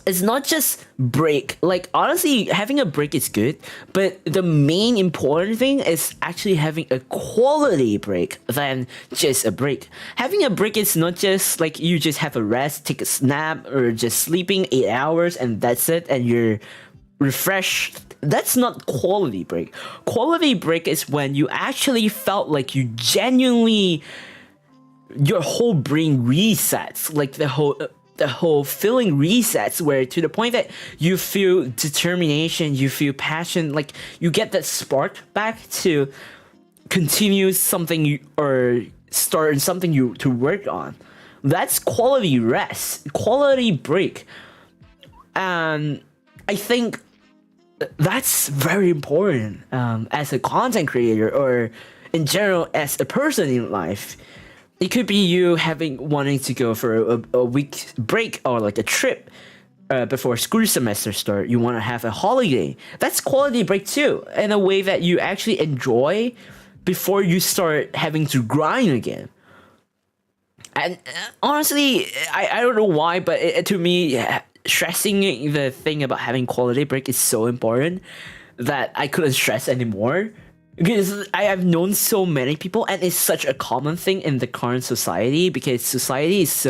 It's not just break. Like, honestly, having a break is good, but the main important thing is actually having a quality break than just a break. Having a break is not just like you just have a rest, take a snap, or just sleeping 8 hours and that's it, and you're refreshed. That's not quality break. Quality break is when you actually felt like you genuinely, your whole brain resets, like the whole feeling resets, where to the point that you feel determination, you feel passion, like you get that spark back to continue something or start something to work on. That's quality rest, quality break. And I think that's very important as a content creator, or in general as a person in life. It could be you wanting to go for a week break, or like a trip before school semester start. You want to have a holiday. That's quality break too, in a way that you actually enjoy before you start having to grind again. And honestly, I don't know why, but to me, stressing the thing about having quality break is so important that I couldn't stress anymore. Because I have known so many people, and it's such a common thing in the current society, because society is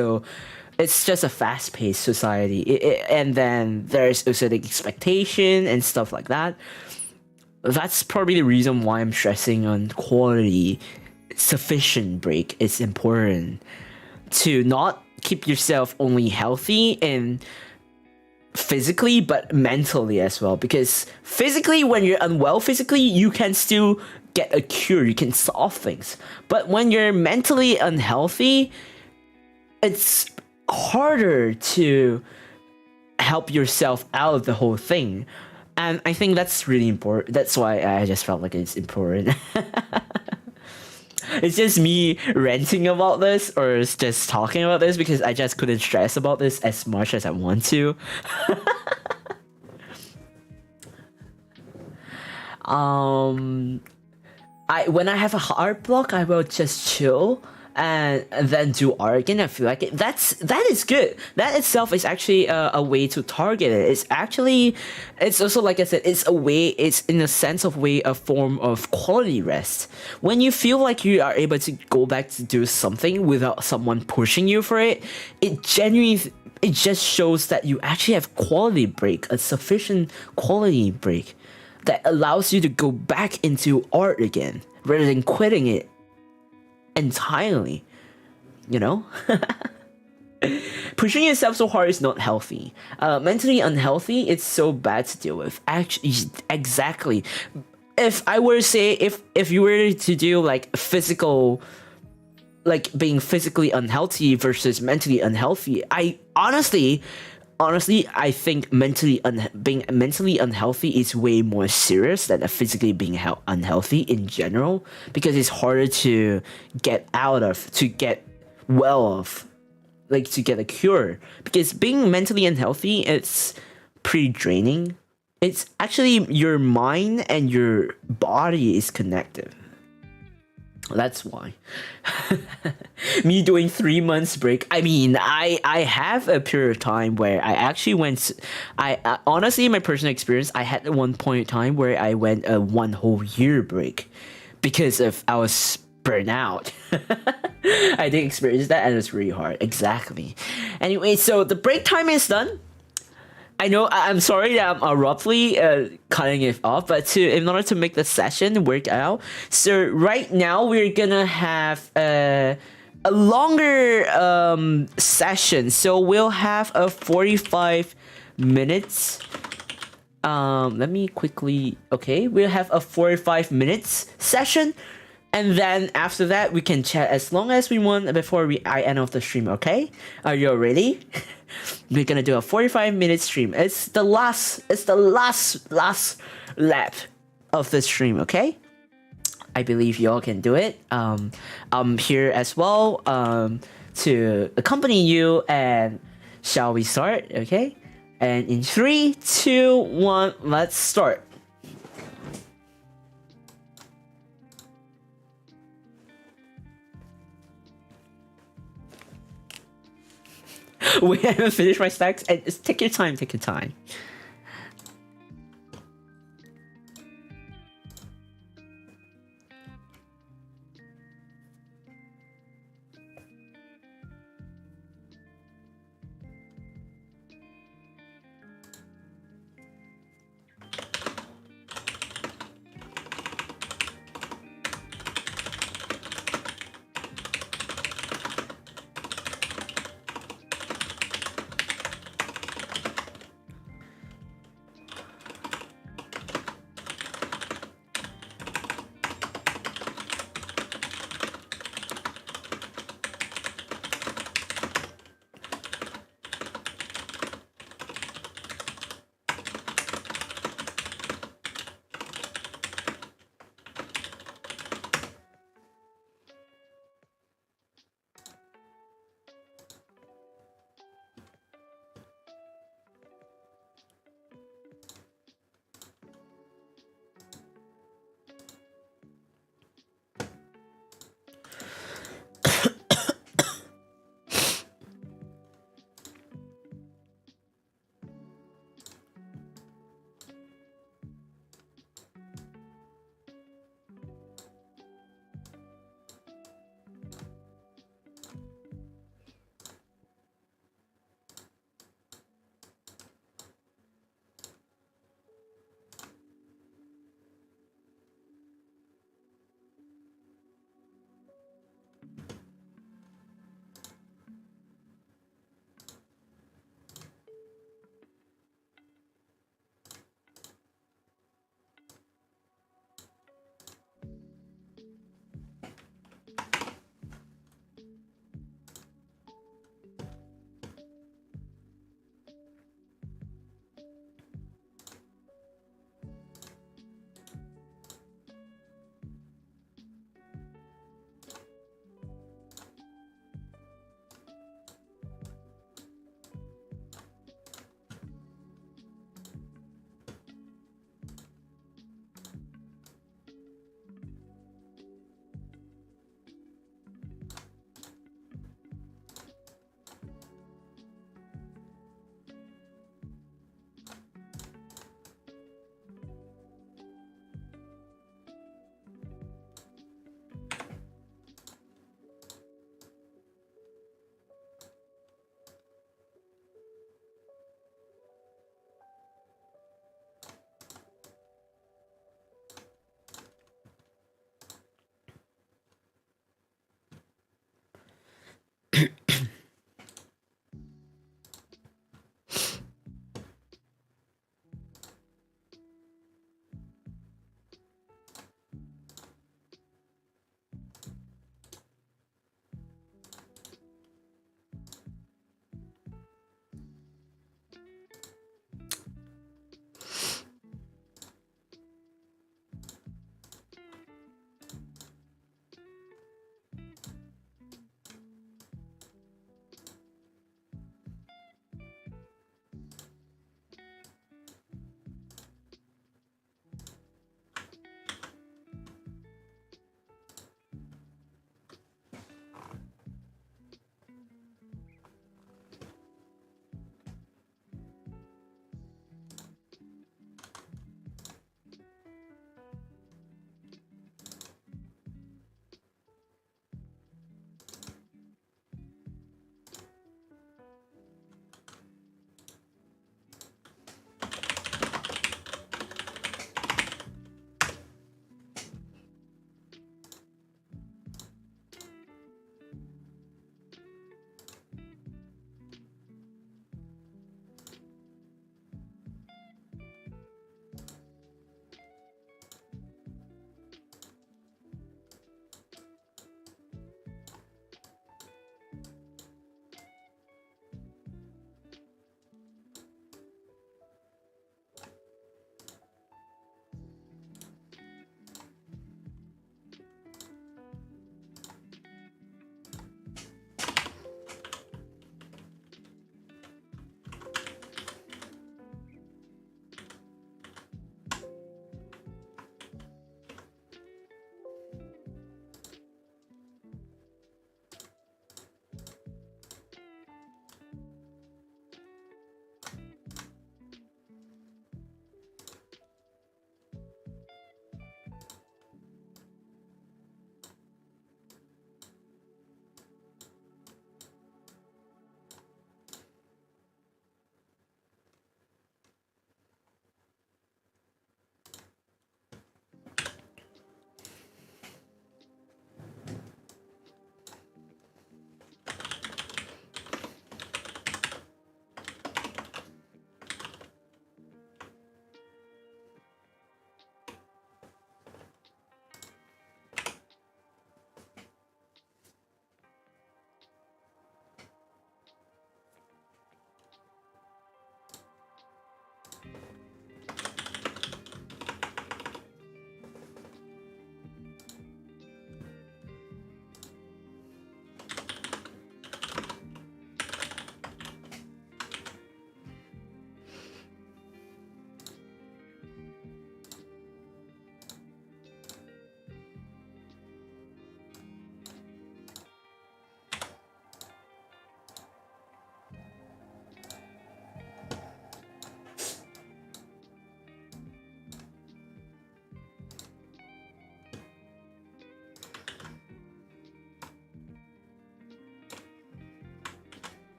it's just a fast-paced society. And then there's also the expectation and stuff like that. That's probably the reason why I'm stressing on quality. Sufficient break is important to not keep yourself only healthy and physically, but mentally as well. Because physically, when you're unwell physically, you can still get a cure, you can solve things. But when you're mentally unhealthy, it's harder to help yourself out of the whole thing. And I think that's really important. That's why I just felt like it's important. It's just me ranting about this, or it's just talking about this, because I just couldn't stress about this as much as I want to. When I have a hard block, I will just chill and then do art again. I feel like it. That is good. That itself is actually a way to target it. It's also, like I said, it's in a sense of a form of quality rest. When you feel like you are able to go back to do something without someone pushing you for it, it just shows that you actually have quality break, a sufficient quality break that allows you to go back into art again rather than quitting it entirely, you know? Pushing yourself so hard is not healthy. Mentally unhealthy, it's so bad to deal with. Actually, exactly. If I were to say, if you were to do like physical, like being physically unhealthy versus mentally unhealthy, I honestly, honestly, I think being mentally unhealthy is way more serious than physically being unhealthy in general, because it's harder to get out of, to get well of, like to get a cure. Because being mentally unhealthy, it's pretty draining. It's actually your mind and your body is connected. That's why. Me doing 3 months break. I mean, I have a period of time where I actually went. Honestly, in my personal experience, I had one point in time where I went a 1 whole year break because of I was burnt out. I did experience that, and it was really hard. Exactly. Anyway, so the break time is done. I know I'm sorry that I'm abruptly cutting it off, but in order to make the session work out, so right now we're gonna have a longer session. So we'll have a 45 minutes. Let me quickly. Okay, we'll have a 45 minutes session, and then after that we can chat as long as we want before I end off the stream. Okay, are you ready? We're gonna do a 45-minute stream. It's the last lap of the stream, okay? I believe y'all can do it. I'm here as well to accompany you, and shall we start? Okay? And in 3, 2, 1, let's start. We haven't finished my stacks, and take your time, take your time.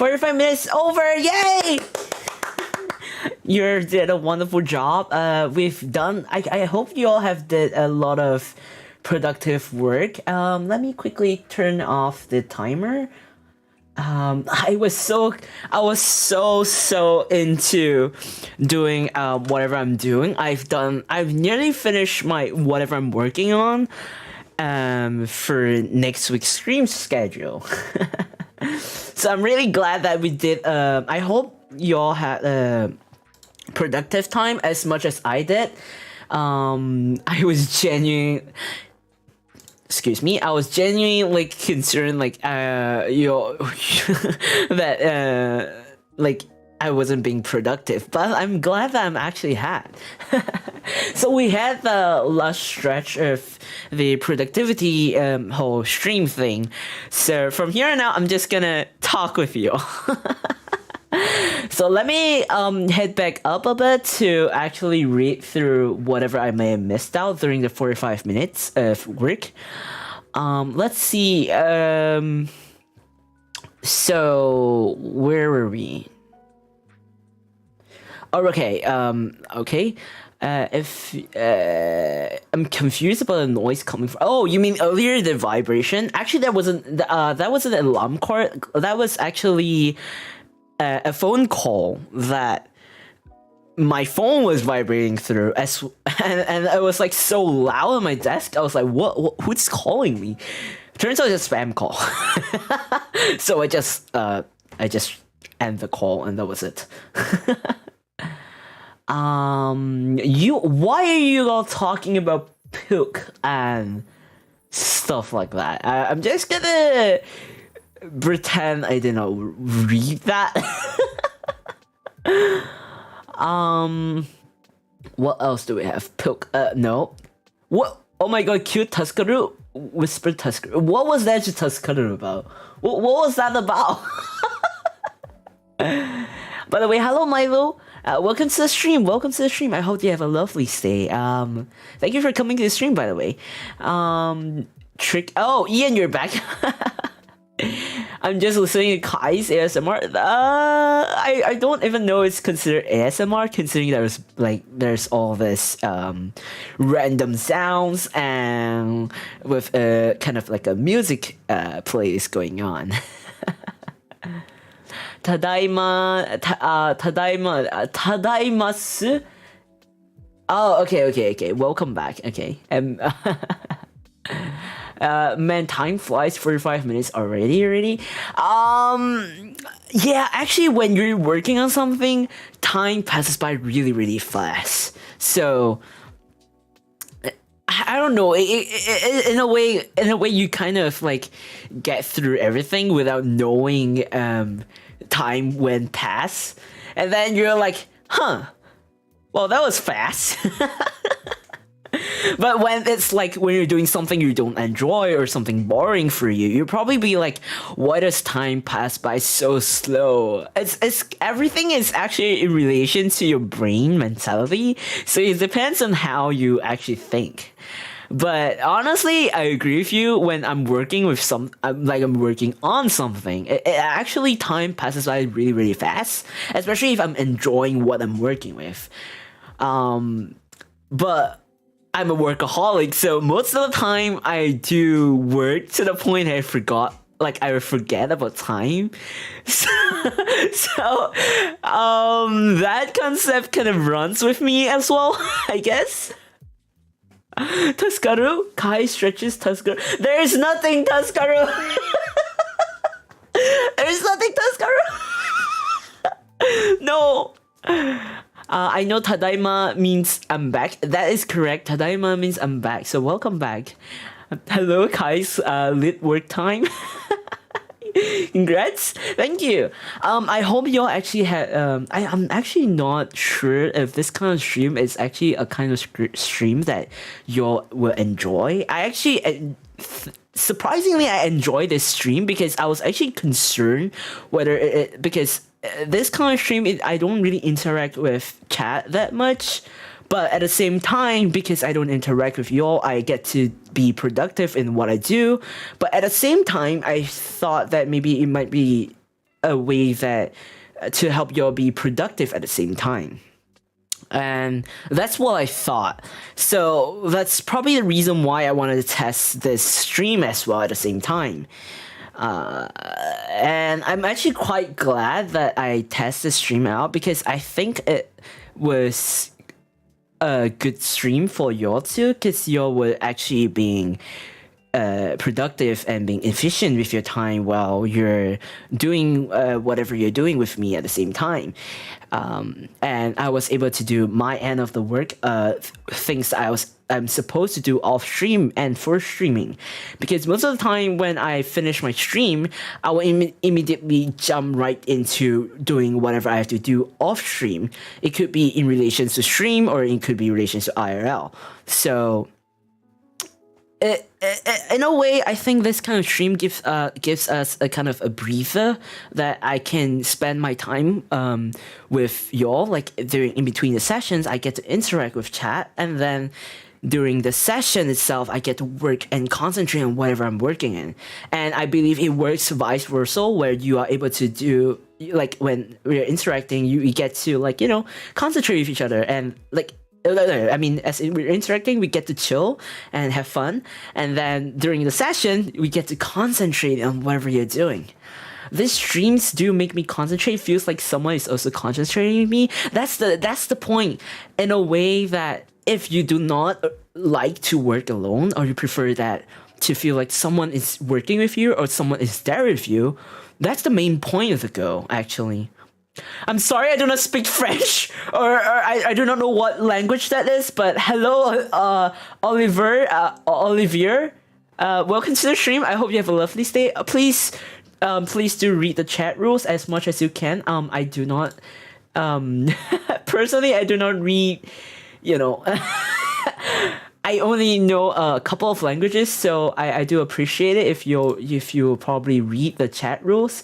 45 minutes over! Yay! You did a wonderful job. We've done. I hope you all have did a lot of productive work. Let me quickly turn off the timer. I was so into doing whatever I'm doing. I've nearly finished my whatever I'm working on for next week's stream schedule. So I'm really glad that we did. I hope you all had a productive time as much as I did. I was genuinely like concerned, like that like I wasn't being productive, but I'm glad that I'm actually had. So we had the last stretch of the productivity whole stream thing. So from here on out, I'm just gonna talk with you. So let me head back up a bit to actually read through whatever I may have missed out during the 45 minutes of work. Let's see. So where were we? Oh, okay. Okay. If I'm confused about the noise coming from. Oh, you mean earlier the vibration? Actually, that wasn't an alarm call. That was actually a phone call that my phone was vibrating through and it was like so loud on my desk. I was like, what who's calling me? Turns out it's a spam call. So I just end the call and that was it. Why are you all talking about Pook and stuff like that? I'm just gonna pretend I did not read that. What else do we have? Pook. No. What? Oh my god, cute Tuskaru. Whispered Tuskaru. What was that Tuskaru about? What was that about? By the way, hello Milo. Welcome to the stream. Welcome to the stream. I hope you have a lovely stay. Thank you for coming to the stream, by the way. Oh, Ian, you're back. I'm just listening to Kai's ASMR. I don't even know it's considered ASMR, considering there's all this random sounds and with a kind of like a music playlist going on. Tadaimasu. Oh, okay. Welcome back. Okay. Man, time flies. 45 minutes already. Yeah, actually, when you're working on something, time passes by really fast. So I don't know. In a way, you kind of like get through everything without knowing time went past, and then you're like, huh? Well, that was fast. But when it's like when you're doing something you don't enjoy or something boring for you, you'll probably be like, why does time pass by so slow? It's everything is actually in relation to your brain mentality, so it depends on how you actually think. But honestly, I agree with you. When I'm working with I'm working on something, it actually time passes by really fast, especially if I'm enjoying what I'm working with. But I'm a workaholic, so most of the time I do work to the point I forget about time. So that concept kind of runs with me as well, I guess. Tuskaru? Kai stretches Tuskaru. There's nothing, Tuskaru! There's nothing, Tuskaru! No! I know Tadaima means I'm back. That is correct. Tadaima means I'm back. So welcome back. Hello, Kai's lit work time. Congrats. Thank you. I hope y'all actually had. I'm actually not sure if this kind of stream is actually a kind of stream that y'all will enjoy. I actually. Surprisingly, I enjoy this stream because I was actually concerned whether because this kind of stream, I don't really interact with chat that much, but at the same time, because I don't interact with y'all, I get to be productive in what I do. But at the same time, I thought that maybe it might be a way that to help y'all be productive at the same time. And that's what I thought. So that's probably the reason why I wanted to test this stream as well at the same time. And I'm actually quite glad that I tested the stream out, because I think it was a good stream for y'all too, because y'all were actually being productive and being efficient with your time while you're doing whatever you're doing with me at the same time. And I was able to do my end of the work, things I'm supposed to do off stream and for streaming, because most of the time when I finish my stream, I will immediately jump right into doing whatever I have to do off stream. It could be in relation to stream, or it could be in relation to IRL. So in a way, I think this kind of stream gives us a kind of a breather that I can spend my time with y'all. Like in between the sessions, I get to interact with chat, and then during the session itself, I get to work and concentrate on whatever I'm working in. And I believe it works vice versa, where you are able to do, like, when we're interacting, you get to, like, concentrate with each other, and like, I mean, as we're interacting, we get to chill and have fun, and then during the session, we get to concentrate on whatever you're doing. These streams do make me concentrate. It feels like someone is also concentrating with me. That's the point. In a way that if you do not like to work alone, or you prefer that to feel like someone is working with you or someone is there with you, that's the main point of the go, actually. I'm sorry I do not speak French, or I do not know what language that is, but hello, Olivier, welcome to the stream. I hope you have a lovely stay. Please do read the chat rules as much as you can. I do not, personally, I do not read, I only know a couple of languages, so I do appreciate it if you probably read the chat rules,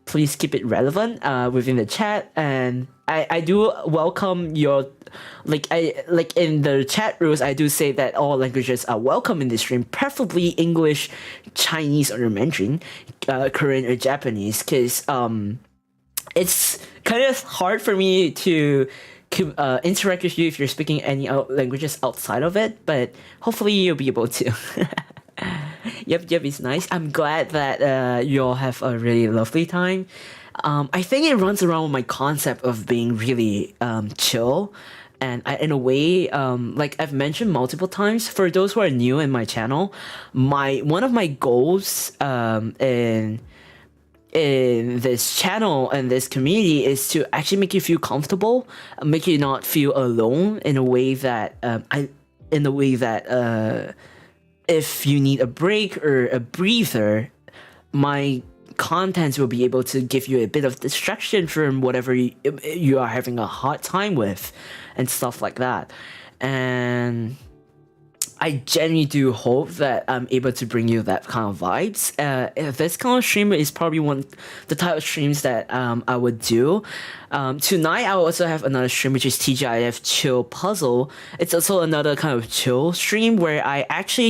please keep it relevant within the chat. And I do welcome your, like in the chat rules, I do say that all languages are welcome in this stream, preferably English, Chinese, or Mandarin, Korean, or Japanese, because it's kind of hard for me to interact with you if you're speaking any languages outside of it, but hopefully you'll be able to. Yep, it's nice. I'm glad that you all have a really lovely time. I think it runs around with my concept of being really chill, and in a way, like I've mentioned multiple times, for those who are new in my channel, one of my goals in this channel and this community is to actually make you feel comfortable, make you not feel alone, in a way that if you need a break or a breather, my contents will be able to give you a bit of distraction from whatever you are having a hard time with, and stuff like that. And I genuinely do hope that I'm able to bring you that kind of vibes. This kind of stream is probably the type of streams that I would do. Tonight I will also have another stream, which is TGIF Chill Puzzle. It's also another kind of chill stream where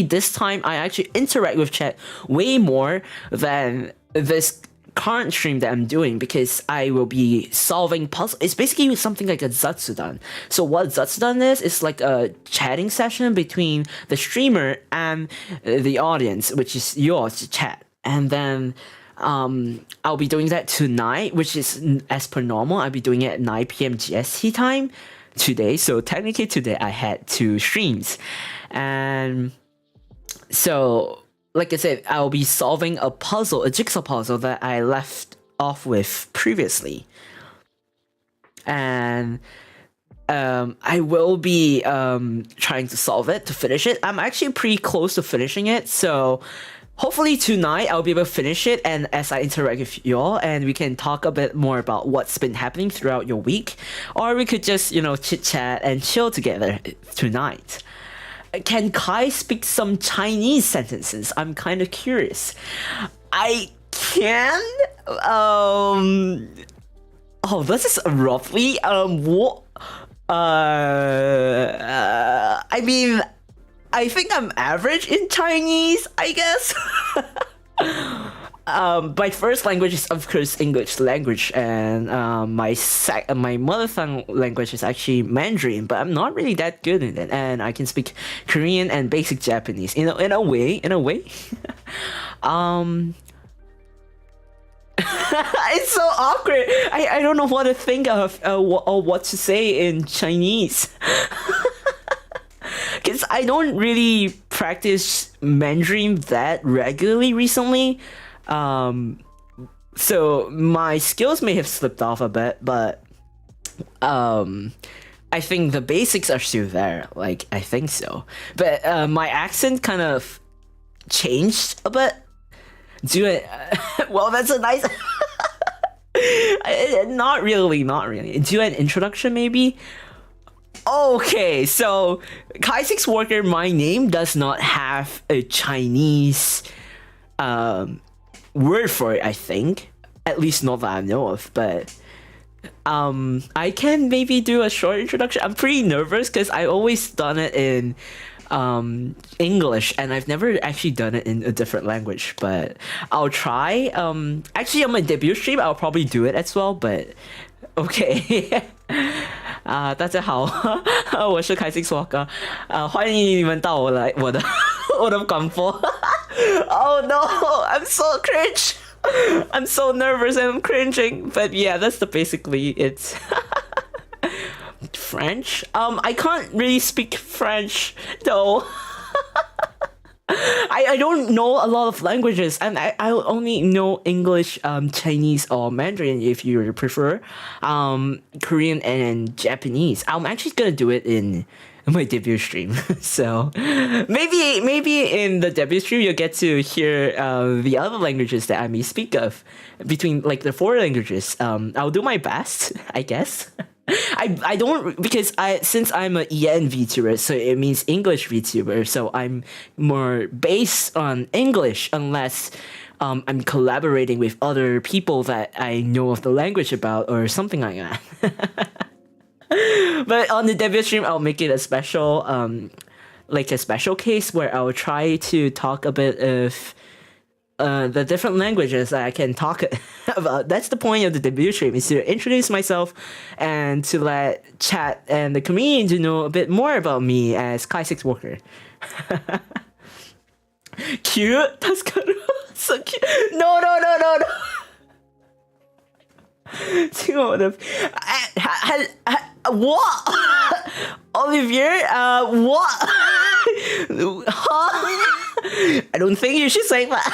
this time I actually interact with chat way more than this current stream that I'm doing, because I will be solving puzzles. It's basically something like a Zatsudan. So what Zatsudan is like a chatting session between the streamer and the audience, which is yours, chat. And then I'll be doing that tonight, which is as per normal. I'll be doing it at 9 p.m. GST time today. So technically today I had 2 streams. And so, like I said, I'll be solving a jigsaw puzzle that I left off with previously. And I will be trying to solve it, to finish it. I'm actually pretty close to finishing it, so hopefully tonight I'll be able to finish it, and as I interact with y'all, and we can talk a bit more about what's been happening throughout your week, or we could just, chit-chat and chill together tonight. Can Kai speak some Chinese sentences? I'm kind of curious. I can. This is roughly. What? I mean, I think I'm average in Chinese, I guess. My first language is of course English language, and my mother tongue language is actually Mandarin, but I'm not really that good in it, and I can speak Korean and basic Japanese. In a way. um, it's so awkward. I don't know what to think of or what to say in Chinese. Because I don't really practice Mandarin that regularly recently. So my skills may have slipped off a bit, but I think the basics are still there. Like, I think so. But my accent kind of changed a bit. Do it. Well, that's a nice. Not really. Do an introduction, maybe. Okay, so Kaissics Walker, my name does not have a Chinese word for it, I think. At least not that I know of, but I can maybe do a short introduction. I'm pretty nervous because I always done it in English, and I've never actually done it in a different language, but I'll try. Actually on my debut stream I'll probably do it as well, but okay. 大家好，我是Kaissics Walker，欢迎你们到我的广播。Oh no, I'm so cringe. I'm so nervous and I'm cringing. But yeah, that's basically it. French? I can't really speak French though. I don't know a lot of languages, and I only know English, Chinese, or Mandarin if you prefer, Korean and Japanese. I'm actually gonna do it in my debut stream. So maybe in the debut stream you'll get to hear the other languages that I may speak of between like the four languages. I'll do my best, I guess. I don't, because since I'm a EN VTuber, so it means English VTuber, so I'm more based on English unless I'm collaborating with other people that I know of the language about or something like that. But on the debut stream I'll make it a special like a special case where I'll try to talk a bit of the different languages that I can talk about. That's the point of the debut stream, is to introduce myself and to let chat and the community to know a bit more about me as Kaissics Walker. Cute? So cute. No. 亲我的 what? Olivier? What? Huh? I don't think you should say that.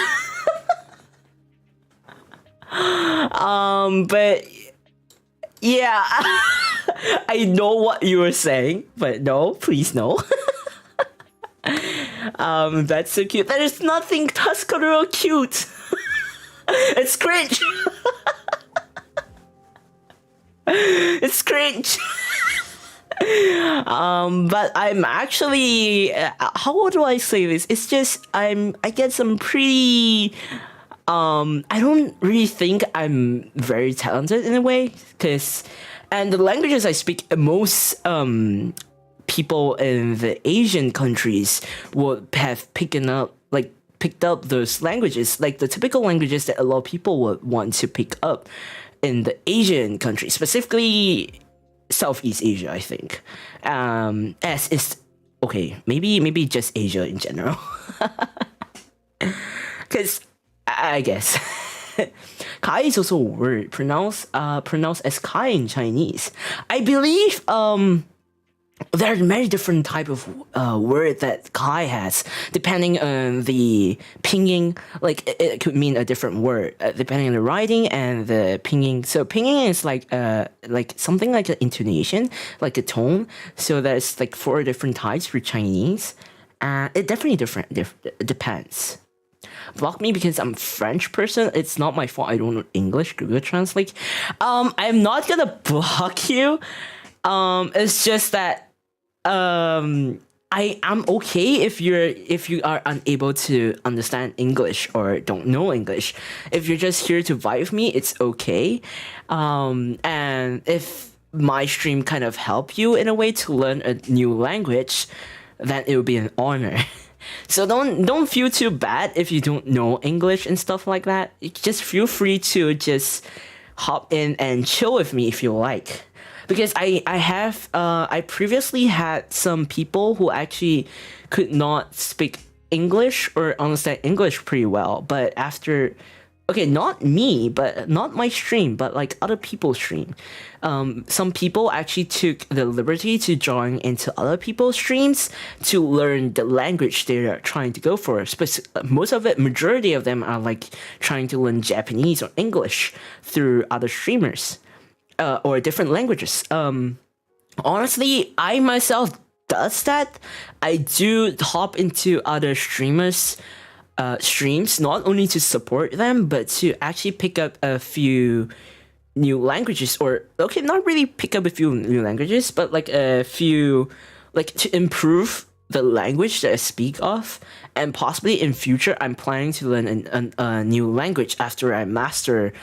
But yeah, I know what you were saying, but no, please no. That's so cute. There is nothing Tuscarora cute. It's cringe. It's cringe. But I'm actually, how do I say this? It's just I get some pretty I don't really think I'm very talented in a way, and the languages I speak, most people in the Asian countries would have picked up those languages, like the typical languages that a lot of people would want to pick up in the Asian countries, specifically Southeast Asia, I think. As is okay, maybe just Asia in general. Because I guess Kai is also a word pronounced as Kai in Chinese. I believe there are many different type of word that Kai has depending on the pinyin. Like it could mean a different word depending on the writing and the pinyin. So pinyin is like something like an intonation, like a tone. So there's like 4 different types for Chinese. It definitely depends. Block me because I'm a French person. It's not my fault. I don't know English. Google Translate. I'm not gonna block you. It's just that I'm okay if you are unable to understand English or don't know English. If you're just here to vibe with me, it's okay. And if my stream kind of help you in a way to learn a new language, then it would be an honor. So don't feel too bad if you don't know English and stuff like that. Just feel free to just hop in and chill with me if you like. Because I previously had some people who actually could not speak English or understand English pretty well, but after, okay, not me, but not my stream, but like other people's stream. Some people actually took the liberty to join into other people's streams to learn the language they are trying to go for. Most of it, majority of them are like trying to learn Japanese or English through other streamers, or different languages. Honestly, I myself does that. I do hop into other streamers' streams, not only to support them, but to actually pick up a few new languages, or okay, not really pick up a few new languages, but like a few, like to improve the language that I speak of, and possibly in future I'm planning to learn a new language after I master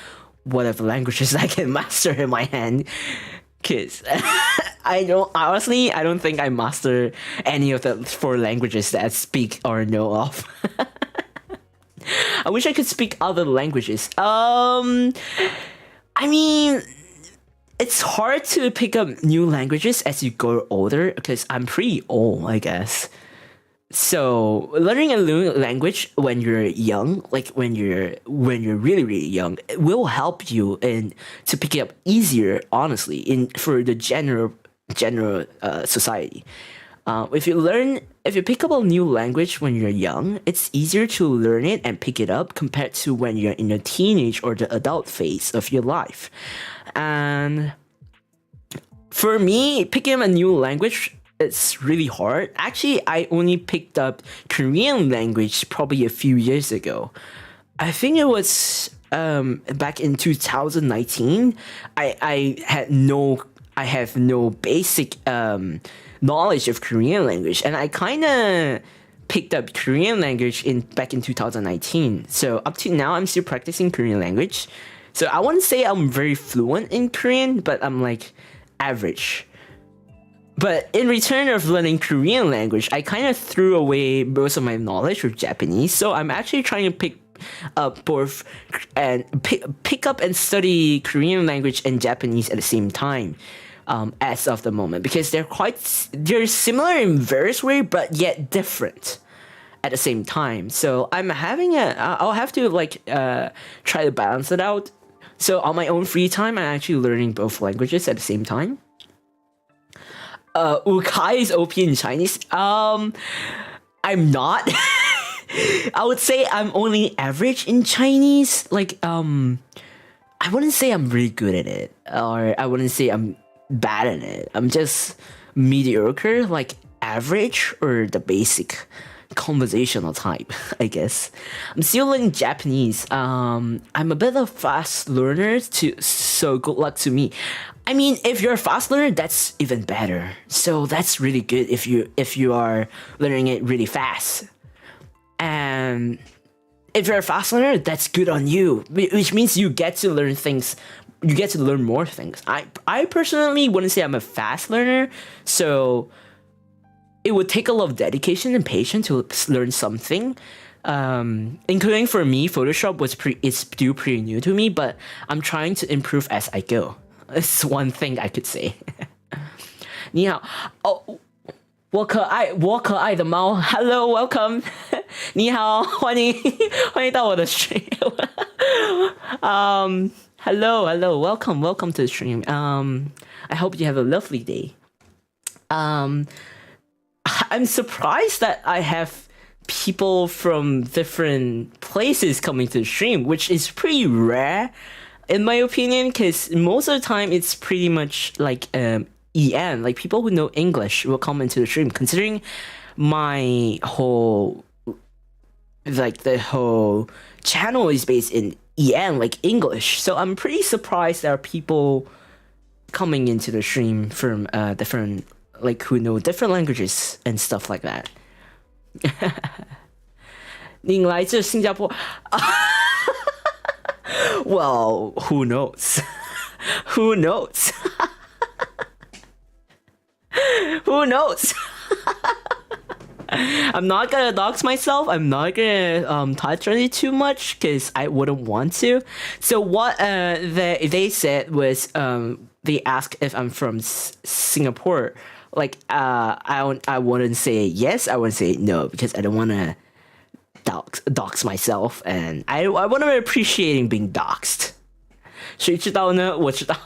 whatever languages I can master in my hand. Cause I don't think I master any of the 4 languages that I speak or know of. I wish I could speak other languages. I mean, it's hard to pick up new languages as you grow older because I'm pretty old, I guess. So learning a new language when you're young, like when you're really really young, it will help you in to pick it up easier. Honestly, in for the general society. If you pick up a new language when you're young, it's easier to learn it and pick it up compared to when you're in the teenage or the adult phase of your life. And for me, picking up a new language, it's really hard. Actually, I only picked up Korean language probably a few years ago. I think it was back in 2019. I have no basic knowledge of Korean language, and I kind of picked up Korean language back in 2019. So up to now, I'm still practicing Korean language. So I wouldn't say I'm very fluent in Korean, but I'm like average. But in return of learning Korean language, I kind of threw away most of my knowledge of Japanese. So I'm actually trying to pick up both and pick up and study Korean language and Japanese at the same time. As of the moment, because they're similar in various ways, but yet different at the same time. So I'll have to try to balance it out. So on my own free time, I'm actually learning both languages at the same time. Ukai is OP in Chinese. I'm not. I would say I'm only average in Chinese. Like, I wouldn't say I'm really good at it, or I wouldn't say I'm bad at it. I'm just mediocre, like average or the basic conversational type, I guess. I'm still learning Japanese. I'm a bit of a fast learner, so good luck to me. I mean, if you're a fast learner, that's even better. So that's really good if you are learning it really fast. And if you're a fast learner, that's good on you, which means you get to learn things. You get to learn more things. I personally wouldn't say I'm a fast learner, so it would take a lot of dedication and patience to learn something. Including for me, Photoshop is still pretty new to me, but I'm trying to improve as I go. It's one thing I could say. 你好，哦，我可爱的猫 ，Hello, welcome 。你好，欢迎到我的 stream。Hello, welcome to the stream. I hope you have a lovely day. I'm surprised that I have people from different places coming to the stream, which is pretty rare, in my opinion, because most of the time it's pretty much like EN, like people who know English will come into the stream. Considering my whole, like the whole channel is based in EN, like English, so I'm pretty surprised there are people coming into the stream from different, like who know different languages and stuff like that. 你来自新加坡 Well, who knows? Who knows? Who knows? I'm not gonna dox myself. I'm not gonna touch on it too much because I wouldn't want to. So what they said was they asked if I'm from Singapore. Like I wouldn't say yes. I wouldn't say no because I don't want to dox myself, and I want to appreciating being doxed. 谁知道呢？我知道。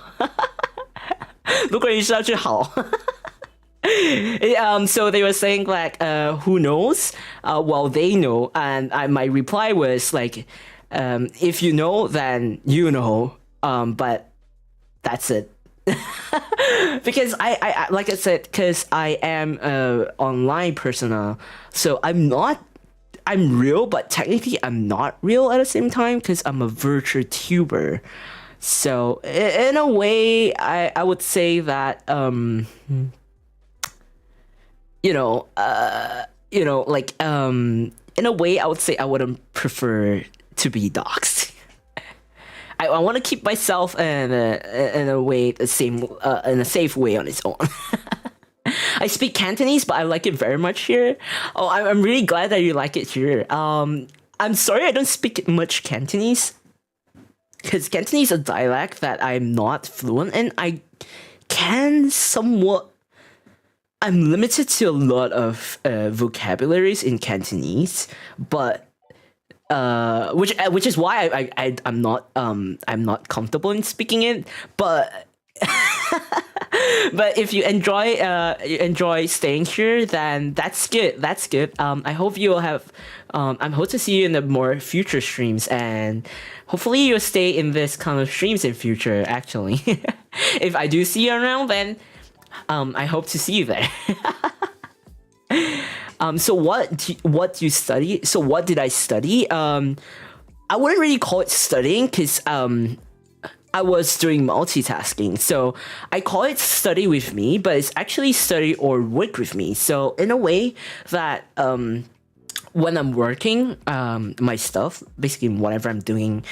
如果你知道就好。So they were saying like, who knows? Well, they know, and my reply was like, if you know, then you know. But that's it. Because I like I said, because I am a online persona, so I'm real, but technically I'm not real at the same time because I'm a virtual tuber. So in a way, I would say that like in a way, I would say I wouldn't prefer to be doxxed. I want to keep myself in a way the same in a safe way on its own. I speak Cantonese, but I like it very much here. Oh, I'm really glad that you like it here. I'm sorry I don't speak much Cantonese, because Cantonese is a dialect that I'm not fluent in. I can somewhat. I'm limited to a lot of vocabularies in Cantonese, but which is why I'm not comfortable in speaking it. But but if you enjoy staying here, then that's good. That's good. I hope you'll have. I hope to see you in the more future streams, and hopefully you'll stay in this kind of streams in future. Actually, if I do see you around, then I hope to see you there. So what do you study? So what did I study? I wouldn't really call it studying because I was doing multitasking. So I call it study with me, but it's actually study or work with me. So in a way that when I'm working my stuff, basically whatever I'm doing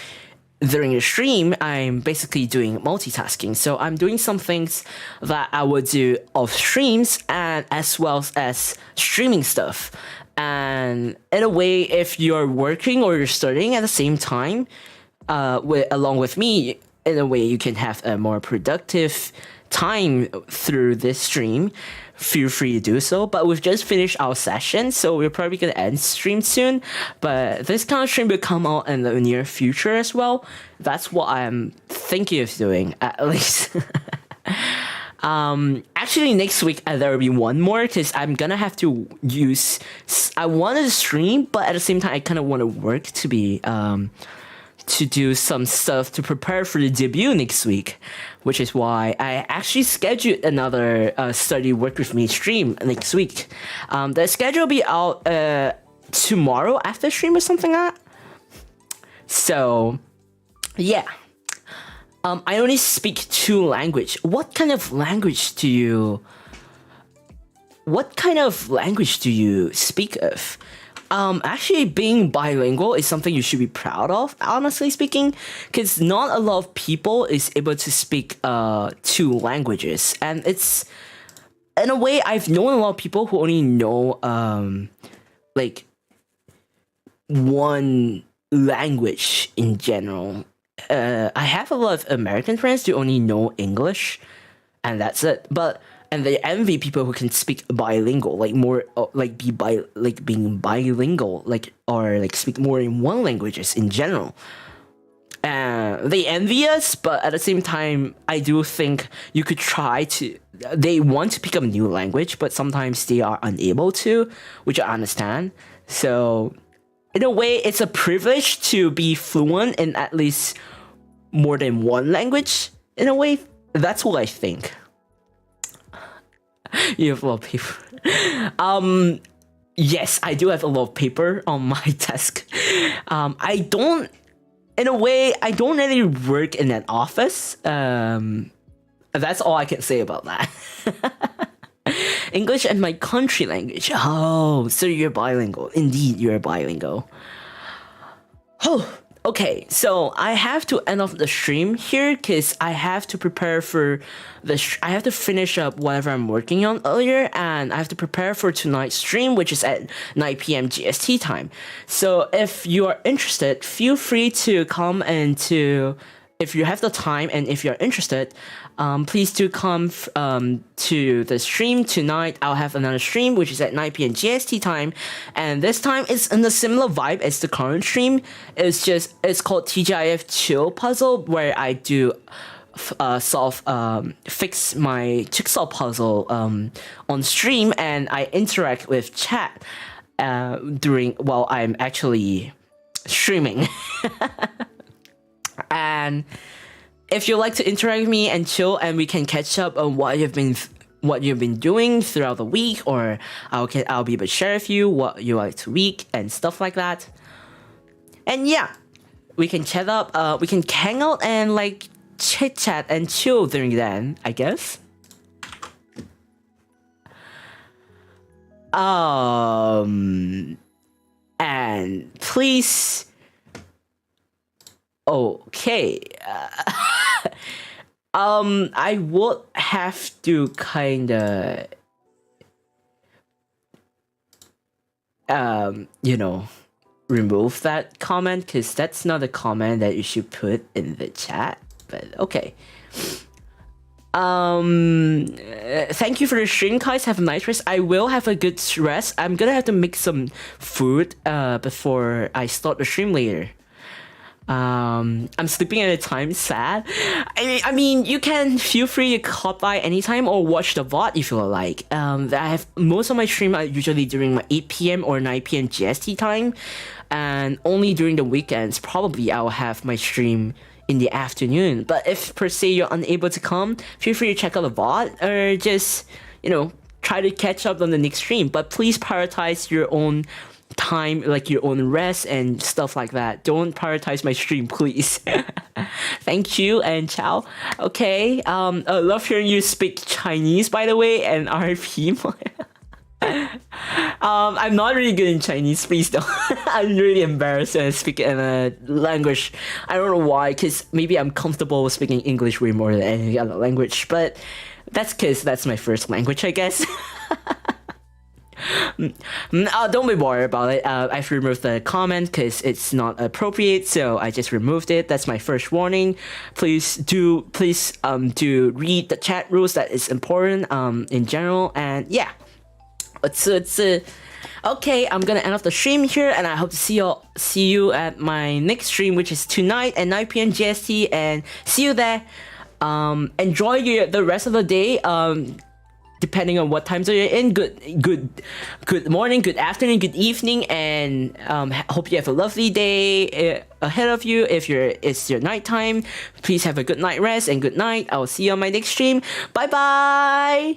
during the stream, I'm basically doing multitasking. So I'm doing some things that I would do off streams and as well as streaming stuff. And in a way, if you're working or you're studying at the same time, along with me, in a way you can have a more productive time through this stream. Feel free to do so. But we've just finished our session, so we're probably gonna end stream soon. But this kind of stream will come out in the near future as well. That's what I'm thinking of doing, at least. Actually, next week there will be one more because I'm gonna have to use. I wanted to stream, but at the same time, I kind of want to work to be to do some stuff to prepare for the debut next week, which is why I actually scheduled another study work with me stream next week. The schedule will be out tomorrow after stream or something like that. So yeah, I only speak 2 languages. What kind of language do you speak of? Actually, being bilingual is something you should be proud of, honestly speaking, because not a lot of people is able to speak 2 languages, and it's in a way I've known a lot of people who only know like 1 language in general. I have a lot of American friends who only know English, and that's it. And they envy people who can speak bilingual, like more, like being bilingual, or speak more in 1 languages in general. They envy us, but at the same time, I do think you could try to. They want to pick up a new language, but sometimes they are unable to, which I understand. So, in a way, it's a privilege to be fluent in at least more than 1 language. In a way, that's what I think. You have a lot of paper. Yes, I do have a lot of paper on my desk. I don't really work in an office. That's all I can say about that. English and my country language. Oh, so you're bilingual. Indeed, you're bilingual. Oh, Okay, so I have to end off the stream here because I have to prepare for I have to finish up whatever I'm working on earlier, and I have to prepare for tonight's stream, which is at 9 p.m. GST time. So if you are interested, feel free to come and if you have the time and if you're interested, please do come to the stream tonight. I'll have another stream which is at 9 p.m. GST time, and this time it's in a similar vibe as the current stream. It's called TGIF Chill Puzzle, where I do fix my jigsaw puzzle on stream, and I interact with chat while I'm actually streaming. And if you like to interact with me and chill, and we can catch up on what you've been doing throughout the week, or I'll be able to share with you what you like to week and stuff like that. And yeah, we can chat up, we can hang out and like chit chat and chill during then, I guess. And please. Okay. I would have to kinda remove that comment, because that's not a comment that you should put in the chat. But okay. Thank you for the stream, guys. Have a nice rest. I will have a good rest. I'm gonna have to make some food before I start the stream later. I'm sleeping at a time, sad. I mean, you can feel free to hop by anytime or watch the VOD if you like. I have most of my stream are usually during my 8 p.m. or 9 p.m. GST time, and only during the weekends probably I'll have my stream in the afternoon. But if per se you're unable to come, feel free to check out the VOD or just try to catch up on the next stream. But please prioritize your own time, like your own rest and stuff like that. Don't prioritize my stream, please. Thank you and ciao. Okay, I love hearing you speak Chinese, by the way, and RP. I'm not really good in Chinese, please don't. I'm really embarrassed when I speak in a language. I don't know why, because maybe I'm comfortable speaking English way more than any other language, but that's because that's my first language, I guess. Don't be worried about it. I've removed the comment because it's not appropriate, so I just removed it. That's my first warning. Please do read the chat rules. That is important in general. And yeah, it's okay. I'm gonna end off the stream here, and I hope to see you at my next stream, which is tonight at 9 p.m. GST, and see you there. Enjoy the rest of the day. Depending on what time zone you're in, good morning, good afternoon, good evening, and hope you have a lovely day ahead of you. If it's your nighttime, please have a good night rest and good night. I will see you on my next stream. Bye bye.